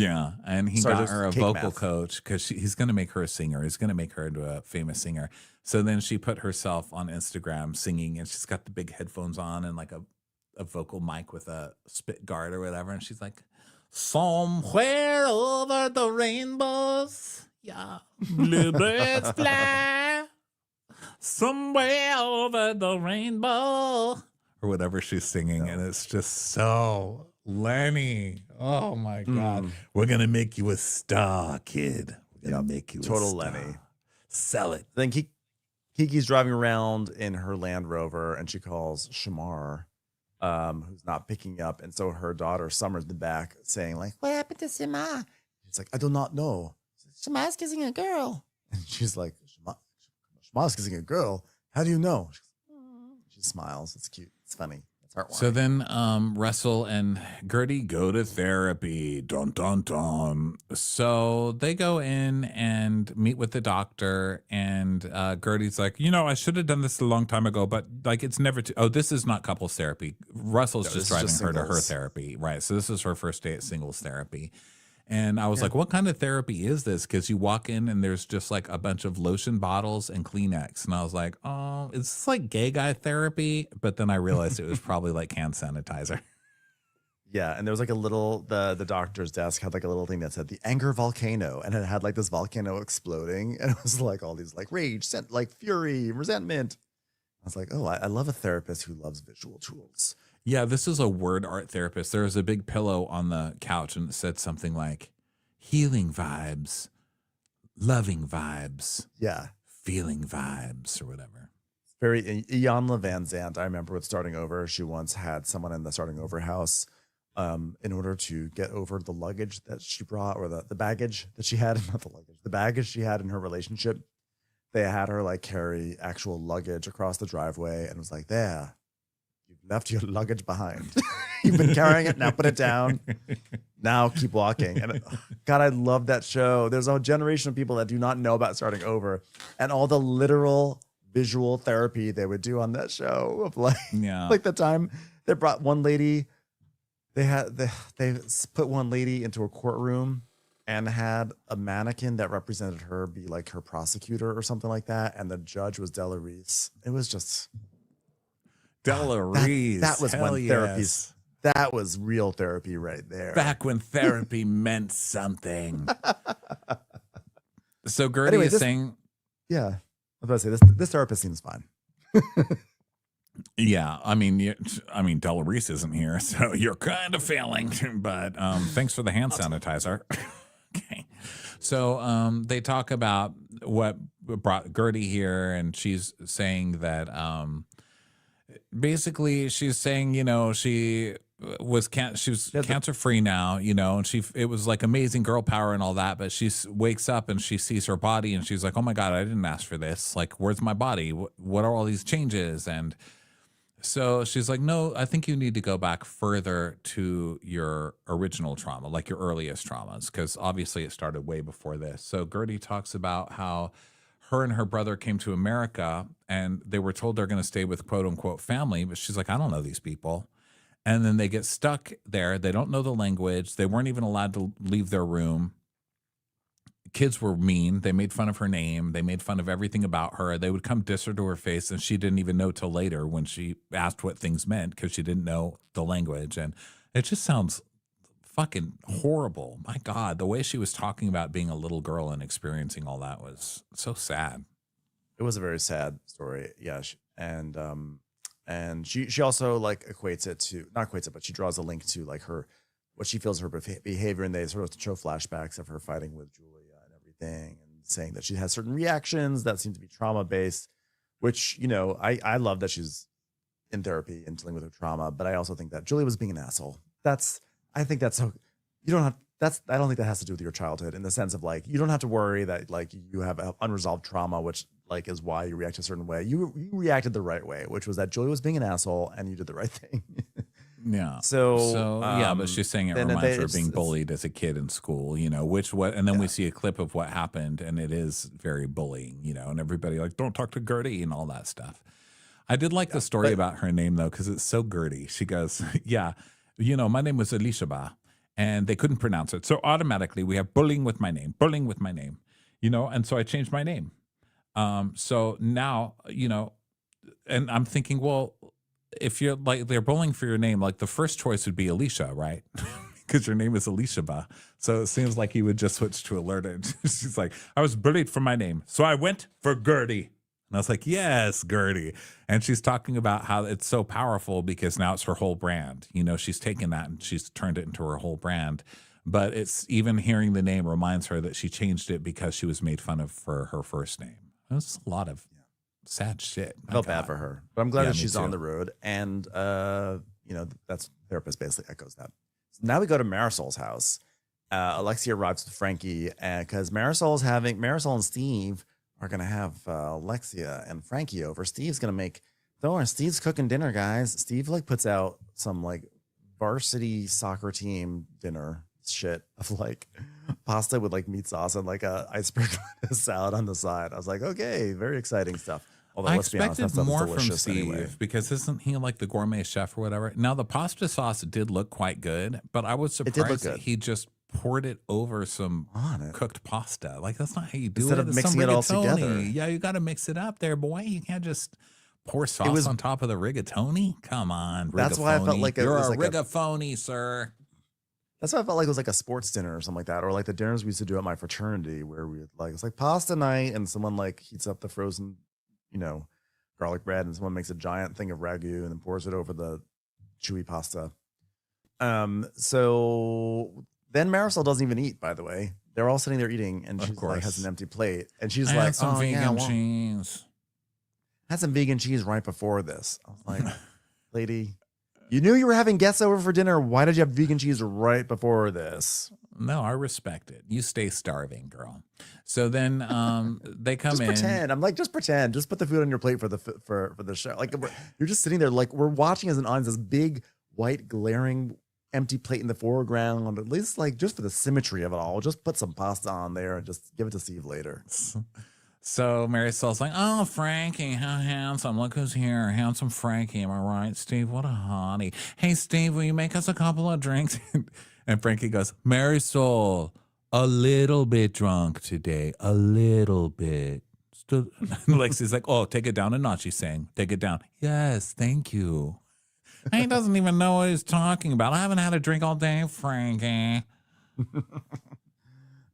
yeah, and he Sorry, got there's her a cake vocal math. coach because he's going to make her a singer. He's going to make her into a famous singer. So then she put herself on Instagram singing, and she's got the big headphones on and like a vocal mic with a spit guard or whatever. And she's like, somewhere over the rainbows, yeah, bluebirds fly. Somewhere over the rainbow, or whatever she's singing, and it's just so Lenny. Oh my God. We're gonna make you a star, kid. We're gonna make you Total a star. Lenny. Sell it. Then Kiki's driving around in her Land Rover and she calls Shamar, who's not picking up. And so her daughter Summer's in the back saying like, what happened to Shamar? She's like, I do not know. Shamar's kissing a girl. And she's like, Shamar's kissing a girl? How do you know? She smiles. It's cute. It's funny. It's heartwarming. So then Russell and Gertie go to therapy. Dun, dun, dun. So they go in and meet with the doctor, and Gertie's like, I should have done this a long time ago, but like it's never this is not couples therapy. Russell's No, just this is driving just her to her singles. therapy. Right. So this is her first day at singles therapy. And I was like, what kind of therapy is this? Because you walk in and there's just like a bunch of lotion bottles and Kleenex. And I was like, oh, is this like gay guy therapy? But then I realized it was probably like hand sanitizer. Yeah, and there was like a little, the doctor's desk had like a little thing that said the anger volcano, and it had like this volcano exploding, and it was like all these like rage, like fury, resentment. was like, oh, I love a therapist who loves visual tools. Yeah, this is a word art therapist. There was a big pillow on the couch and it said something like healing vibes, loving vibes, Yeah. feeling vibes, or whatever. Very Iyanla Van Zandt. I remember with Starting Over, she once had someone in the Starting Over house in order to get over the luggage that she brought, or the baggage that she had, not the luggage, the baggage she had in her relationship. They had her like carry actual luggage across the driveway and was like, there, you've left your luggage behind. You've been carrying it, now put it down. Now keep walking. And God, I love that show. There's a generation of people that do not know about Starting Over and all the literal visual therapy they would do on that show of like, like the time they brought one lady, they put one lady into a courtroom and had a mannequin that represented her be like her prosecutor or something like that. And the judge was Della Reese. It was just Della Reese. That was when yes. that was real therapy right there. Back when therapy meant something. So Gertie Anyway, is saying, yeah, I was about to say this therapist seems fine. yeah, I mean, Della Reese isn't here, so you're kind of failing. But thanks for the hand sanitizer. Okay, so they talk about what brought Gertie here, and she's saying that basically she's saying, you know, she was cancer free now, you know, and it was like amazing girl power and all that, but she wakes up and she sees her body and she's like, oh my God, I didn't ask for this. Like, where's my body? What are all these changes? And so she's like, no, I think you need to go back further to your original trauma, like your earliest traumas, because obviously it started way before this. So Gertie talks about how her and her brother came to America and they were told they're going to stay with quote unquote family, but she's like, I don't know these people. And then they get stuck there. They don't know the language. They weren't even allowed to leave their room. Kids were mean. They made fun of her name. They made fun of everything about her. They would come diss her to her face, and she didn't even know till later when she asked what things meant because she didn't know the language. And it just sounds fucking horrible. My God, the way she was talking about being a little girl and experiencing all that was so sad. It was a very sad story. Yeah. And she also like equates it to, not equates it, but she draws a link to like what she feels her behavior. And they sort of show flashbacks of her fighting with Julia and everything, and saying that she has certain reactions that seem to be trauma based, which, you know, I love that she's in therapy and dealing with her trauma, but I also think that Julia was being an asshole. I think that's so, I don't think that has to do with your childhood, in the sense of like, you don't have to worry that like you have unresolved trauma, which like is why you react a certain way. You reacted the right way, which was that Julia was being an asshole and you did the right thing. Yeah. So yeah, but she's saying it reminds her of being bullied as a kid in school, you know, and then we see a clip of what happened, and it is very bullying, you know, and everybody like, don't talk to Gertie and all that stuff. I did like the story about her name though, because it's so Gertie. She goes, yeah, you know, my name was Elishaba and they couldn't pronounce it. So automatically we have bullying with my name, you know, and so I changed my name. So now, you know, and I'm thinking, well, if you're like, they're bullying for your name, like the first choice would be Alicia, right? Because your name is Elishaba. So it seems like he would just switch to alerted. She's like, I was bullied for my name, so I went for Gertie. And I was like, yes, Gertie. And she's talking about how it's so powerful because now it's her whole brand. You know, she's taken that and she's turned it into her whole brand. But it's even hearing the name reminds her that she changed it because she was made fun of for her first name. That's a lot of sad shit. I felt bad for her, but I'm glad that she's on the road. And, you know, that's therapist basically echoes that. So now we go to Marisol's house. Alexia arrives with Frankie because Marisol and Steve are going to have Alexia and Frankie over. Steve's going to make, Steve's cooking dinner, guys. Steve like puts out some like varsity soccer team dinner shit of like pasta with like meat sauce and like a iceberg salad on the side. I was like, okay, very exciting stuff. Although I let's be honest, that expected stuff more is from delicious Steve anyway. because isn't he like the gourmet chef or whatever? Now the pasta sauce did look quite good, but I was surprised that he just poured it over some cooked pasta. Like that's not how you do Instead it. of mixing it all together. Yeah, you got to mix it up there, boy. You can't just pour sauce on top of the rigatoni. Come on, that's why I felt like you're a like rigatoni, sir. That's why I felt like it was like a sports dinner or something like that, or like the dinners we used to do at my fraternity where we would like, it's like pasta night and someone like heats up the frozen, you know, garlic bread, and someone makes a giant thing of ragu and then pours it over the chewy pasta. So then Marisol doesn't even eat, by the way. They're all sitting there eating, and she's like has an empty plate. And she's I like, had some vegan cheese. Had some vegan cheese right before this. I was like, lady, you knew you were having guests over for dinner. Why did you have vegan cheese right before this? No, I respect it. You stay starving, girl. So then they come just in. Pretend. I'm like, just pretend. Just put the food on your plate for the show. Like you're just sitting there, like we're watching as an audience, this big white glaring empty plate in the foreground. At least like just for the symmetry of it all, just put some pasta on there and just give it to Steve later. So Marisol's like, oh, Frankie, how handsome. Look who's here. Handsome Frankie. Am I right, Steve? What a hottie. Hey, Steve, will you make us a couple of drinks? And Frankie goes, Marisol, a little bit drunk today. A little bit. Lexi's like, oh, take it down a notch, she's saying. Take it down. Yes, thank you. He doesn't even know what he's talking about. I haven't had a drink all day, Frankie.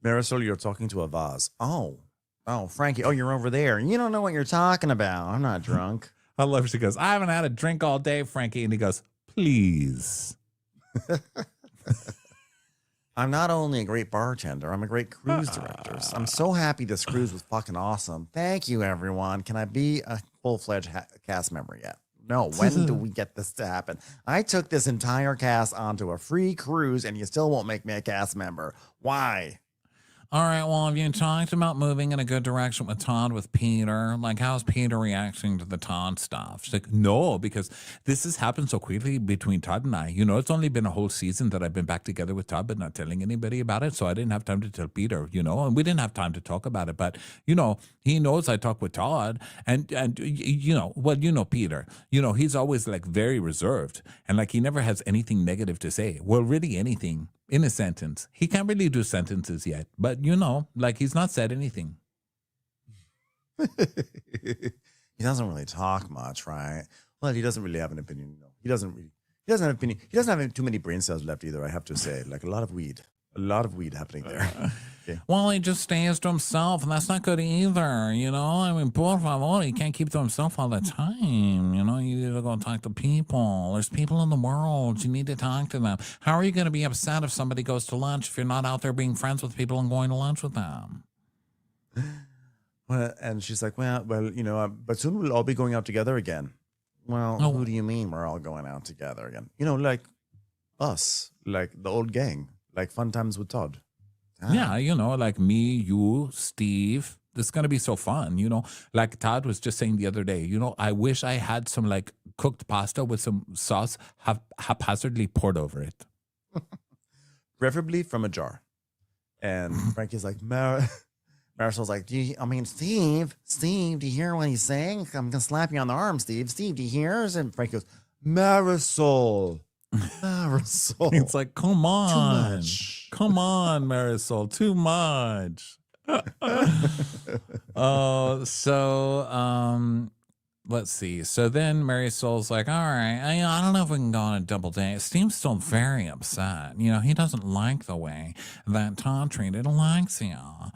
Marisol, you're talking to a vase. Oh, Frankie. Oh, you're over there. You don't know what you're talking about. I'm not drunk. I love she goes, I haven't had a drink all day, Frankie. And he goes, please. I'm not only a great bartender, I'm a great cruise director. I'm so happy this cruise was fucking awesome. Thank you, everyone. Can I be a full-fledged cast member yet? No. When do we get this to happen? I took this entire cast onto a free cruise and you still won't make me a cast member. Why? All right, well, have you talked about moving in a good direction with Todd, with Peter? Like, how's Peter reacting to the Todd stuff? She's like, no, because this has happened so quickly between Todd and I. You know, it's only been a whole season that I've been back together with Todd, but not telling anybody about it. So I didn't have time to tell Peter, you know, and we didn't have time to talk about it. But, you know, he knows I talk with Todd and you know, well, you know, Peter, you know, he's always like very reserved and like he never has anything negative to say. Well, really anything. In a sentence. He can't really do sentences yet, but you know, like he's not said anything. He doesn't really talk much, right? Well, he doesn't really have an opinion. No, he doesn't have an opinion. He doesn't have too many brain cells left either, I have to say. Like a lot of weed happening there. Okay. Well, he just stays to himself, and that's not good either, you know? I mean, por favor, he can't keep to himself all the time, you know? You need to go talk to people. There's people in the world. You need to talk to them. How are you going to be upset if somebody goes to lunch if you're not out there being friends with people and going to lunch with them? Well, and she's like, well, you know, but soon we'll all be going out together again. Well, who do you mean we're all going out together again? You know, like us, like the old gang, like Fun Times with Todd. Yeah, you know, like me, you, Steve. This is going to be so fun, you know. Like Todd was just saying the other day, you know, I wish I had some like cooked pasta with some sauce haphazardly poured over it. Preferably from a jar. And Frankie's like, Marisol's like, Steve, do you hear what he's saying? I'm going to slap you on the arm, Steve. Steve, do you hear? And Frankie goes, Marisol. Marisol. It's like, come on. Too much. Come on, Marisol. Too much. Let's see. So then Marisol's like, all right, I don't know if we can go on a double date. Steve's still very upset. You know, he doesn't like the way that Todd treated Alexia.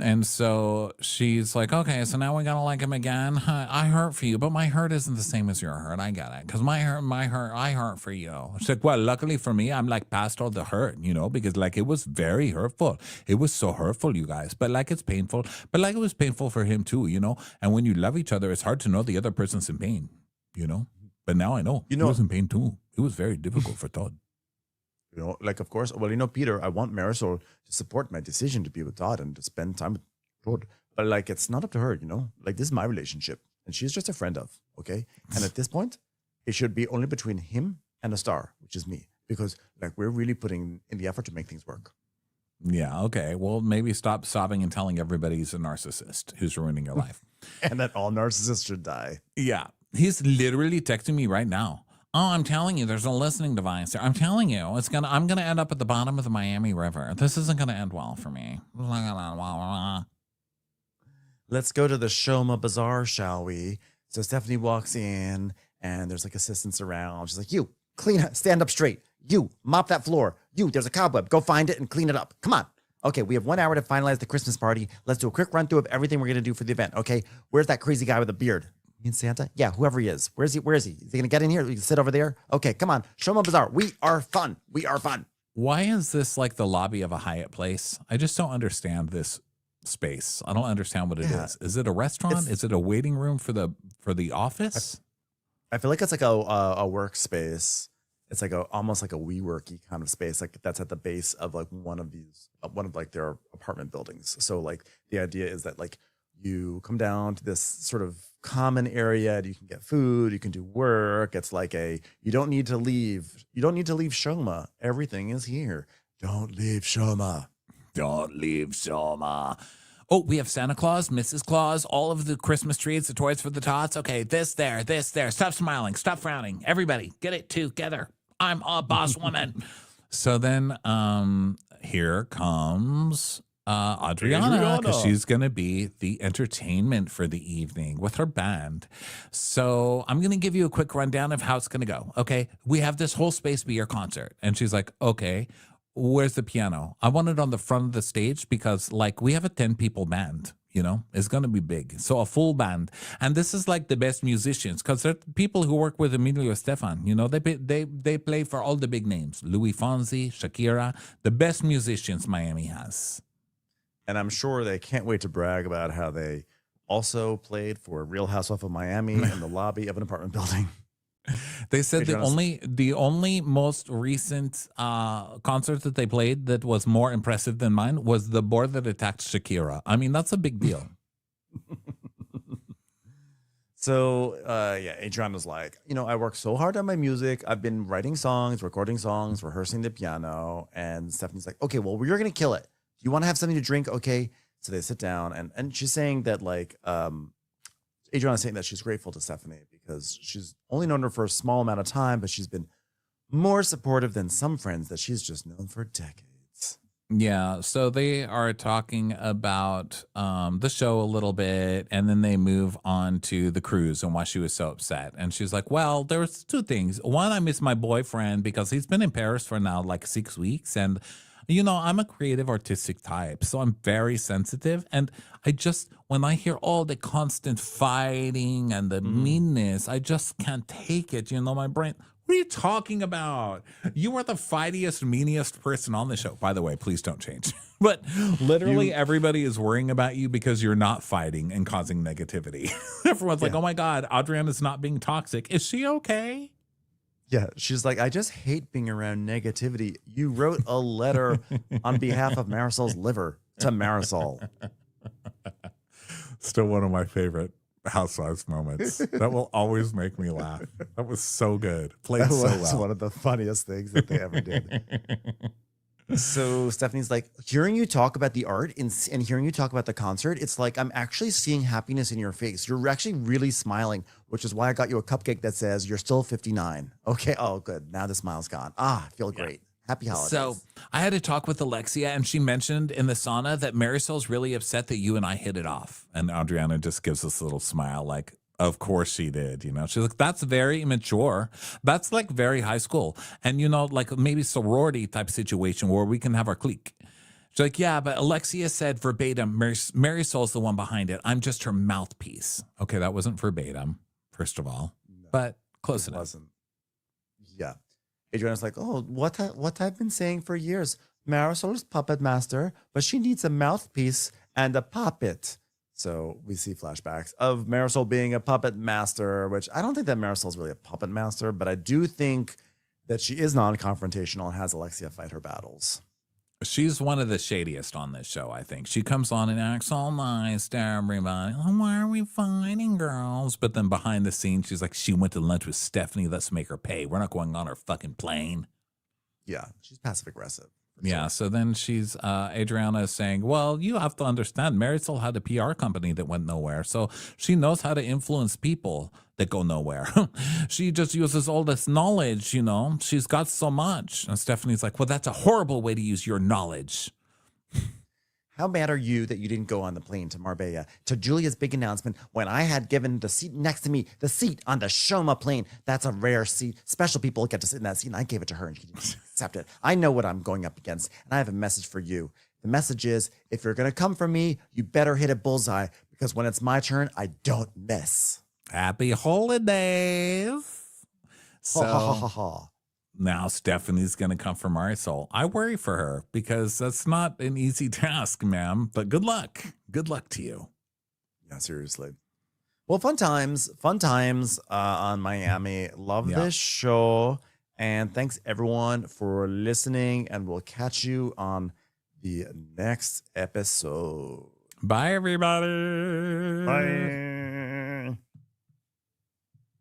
And so she's like, okay, so now we gotta like him again. I hurt for you, but my hurt isn't the same as your hurt. I get it. Because I hurt for you. She's like, well, luckily for me, I'm like past all the hurt, you know, because like it was very hurtful. It was so hurtful, you guys. But like it's painful. But like it was painful for him too, you know. And when you love each other, it's hard to know the other person's in pain, you know. But now I know. He was in pain too. It was very difficult for Todd. You know, like, of course, well, you know, Peter, I want Marisol to support my decision to be with Todd and to spend time with Todd. But, like, it's not up to her, you know? Like, this is my relationship. And she's just a friend of, okay? And at this point, it should be only between him and a star, which is me. Because, like, we're really putting in the effort to make things work. Yeah, okay. Well, maybe stop sobbing and telling everybody he's a narcissist who's ruining your life. And that all narcissists should die. Yeah. He's literally texting me right now. Oh, I'm telling you, there's a listening device there. I'm telling you, I'm gonna end up at the bottom of the Miami River. This isn't gonna end well for me. Let's go to the Shoma Bazaar, shall we? So Stephanie walks in, and there's like assistants around. She's like, "You stand up straight. You mop that floor. You, there's a cobweb. Go find it and clean it up. Come on." Okay, we have 1 hour to finalize the Christmas party. Let's do a quick run through of everything we're gonna do for the event. Okay, where's that crazy guy with a beard? You mean Santa? Yeah, whoever he is. Where is he? Is he going to get in here? We can sit over there? Okay, come on. Shoma Bazaar. We are fun. Why is this like the lobby of a Hyatt place? I just don't understand this space. I don't understand what it is. Is it a restaurant? Is it a waiting room for the office? I feel like it's like a workspace. It's like almost like a WeWorky kind of space. Like that's at the base of like one of like their apartment buildings. So like the idea is that like you come down to this sort of common area. You can get food. You can do work. It's like you don't need to leave. You don't need to leave Shoma. Everything is here. Don't leave Shoma. Don't leave Shoma. Oh, we have Santa Claus, Mrs. Claus, all of the Christmas trees, the toys for the tots. Okay, this there. Stop smiling. Stop frowning. Everybody, get it together. I'm a boss woman. So then here comes Adriana, because she's going to be the entertainment for the evening with her band. So I'm going to give you a quick rundown of how it's going to go. Okay, we have this whole space be your concert. And she's like, okay, where's the piano? I want it on the front of the stage because like we have a 10-people band. It's going to be big. So a full band. And this is like the best musicians because they're people who work with Emilio Estefan. They play for all the big names. Louis Fonsi, Shakira, the best musicians Miami has. And I'm sure they can't wait to brag about how they also played for Real Housewives of Miami in the lobby of an apartment building. They said the only most recent concert that they played that was more impressive than mine was the board that attacked Shakira. I mean, that's a big deal. So, Adriana's like, I work so hard on my music. I've been writing songs, recording songs, rehearsing the piano. And Stephanie's like, okay, well, you're going to kill it. Do you want to have something to drink? Okay. So they sit down and she's saying that like, Adriana's saying that she's grateful to Stephanie because she's only known her for a small amount of time, but she's been more supportive than some friends that she's just known for decades. Yeah, so they are talking about the show a little bit, and then they move on to the cruise and why she was so upset. And she's like, well, there's two things. One, I miss my boyfriend because he's been in Paris for now like 6 weeks, and I'm a creative, artistic type, so I'm very sensitive. And when I hear all the constant fighting and the meanness, I just can't take it. My brain, what are you talking about? You are the fightiest, meanest person on the show. By the way, please don't change. But literally everybody is worrying about you because you're not fighting and causing negativity. Everyone's like, oh my God, Adriana's not being toxic. Is she okay? Yeah, she's like, I just hate being around negativity. You wrote a letter on behalf of Marisol's liver to Marisol. Still one of my favorite Housewives moments. That will always make me laugh. That was so good. Played so well. That was one of the funniest things that they ever did. So Stephanie's like, hearing you talk about the art and hearing you talk about the concert, it's like I'm actually seeing happiness in your face. You're actually really smiling, which is why I got you a cupcake that says you're still 59. Okay. Oh, good. Now the smile's gone. I feel great. Happy holidays. So I had a talk with Alexia, and she mentioned in the sauna that Marisol's really upset that you and I hit it off. And Adriana just gives us a little smile like, of course she did. She's like, that's very immature. That's like very high school. And, like maybe sorority type situation where we can have our clique. She's like, yeah, but Alexia said verbatim, Marisol's the one behind it. I'm just her mouthpiece. Okay, that wasn't verbatim, first of all, but close enough. Wasn't. Yeah. Adriana's like, oh, what I've been saying for years. Marisol's puppet master, but she needs a mouthpiece and a puppet. So we see flashbacks of Marisol being a puppet master, which I don't think that Marisol's really a puppet master, but I do think that she is non-confrontational and has Alexia fight her battles. She's one of the shadiest on this show, I think. She comes on and acts all nice to everybody. Oh, why are we fighting, girls? But then behind the scenes, she's like, she went to lunch with Stephanie. Let's make her pay. We're not going on her fucking plane. Yeah, she's passive-aggressive. Yeah, so then Adriana is saying, well, you have to understand, Marisol had a PR company that went nowhere, so she knows how to influence people that go nowhere. She just uses all this knowledge, she's got so much. And Stephanie's like, well, that's a horrible way to use your knowledge. How mad are you that you didn't go on the plane to Marbella to Julia's big announcement when I had given the seat next to me, the seat on the Shoma plane? That's a rare seat. Special people get to sit in that seat, and I gave it to her, and she didn't accept it. I know what I'm going up against, and I have a message for you. The message is, if you're going to come for me, you better hit a bullseye, because when it's my turn, I don't miss. Happy holidays. So now Stephanie's going to come for Marisol. I worry for her because that's not an easy task, ma'am. But good luck. Good luck to you. Yeah, seriously. Well, fun times on Miami. Love this show. And thanks everyone for listening. And we'll catch you on the next episode. Bye, everybody. Bye.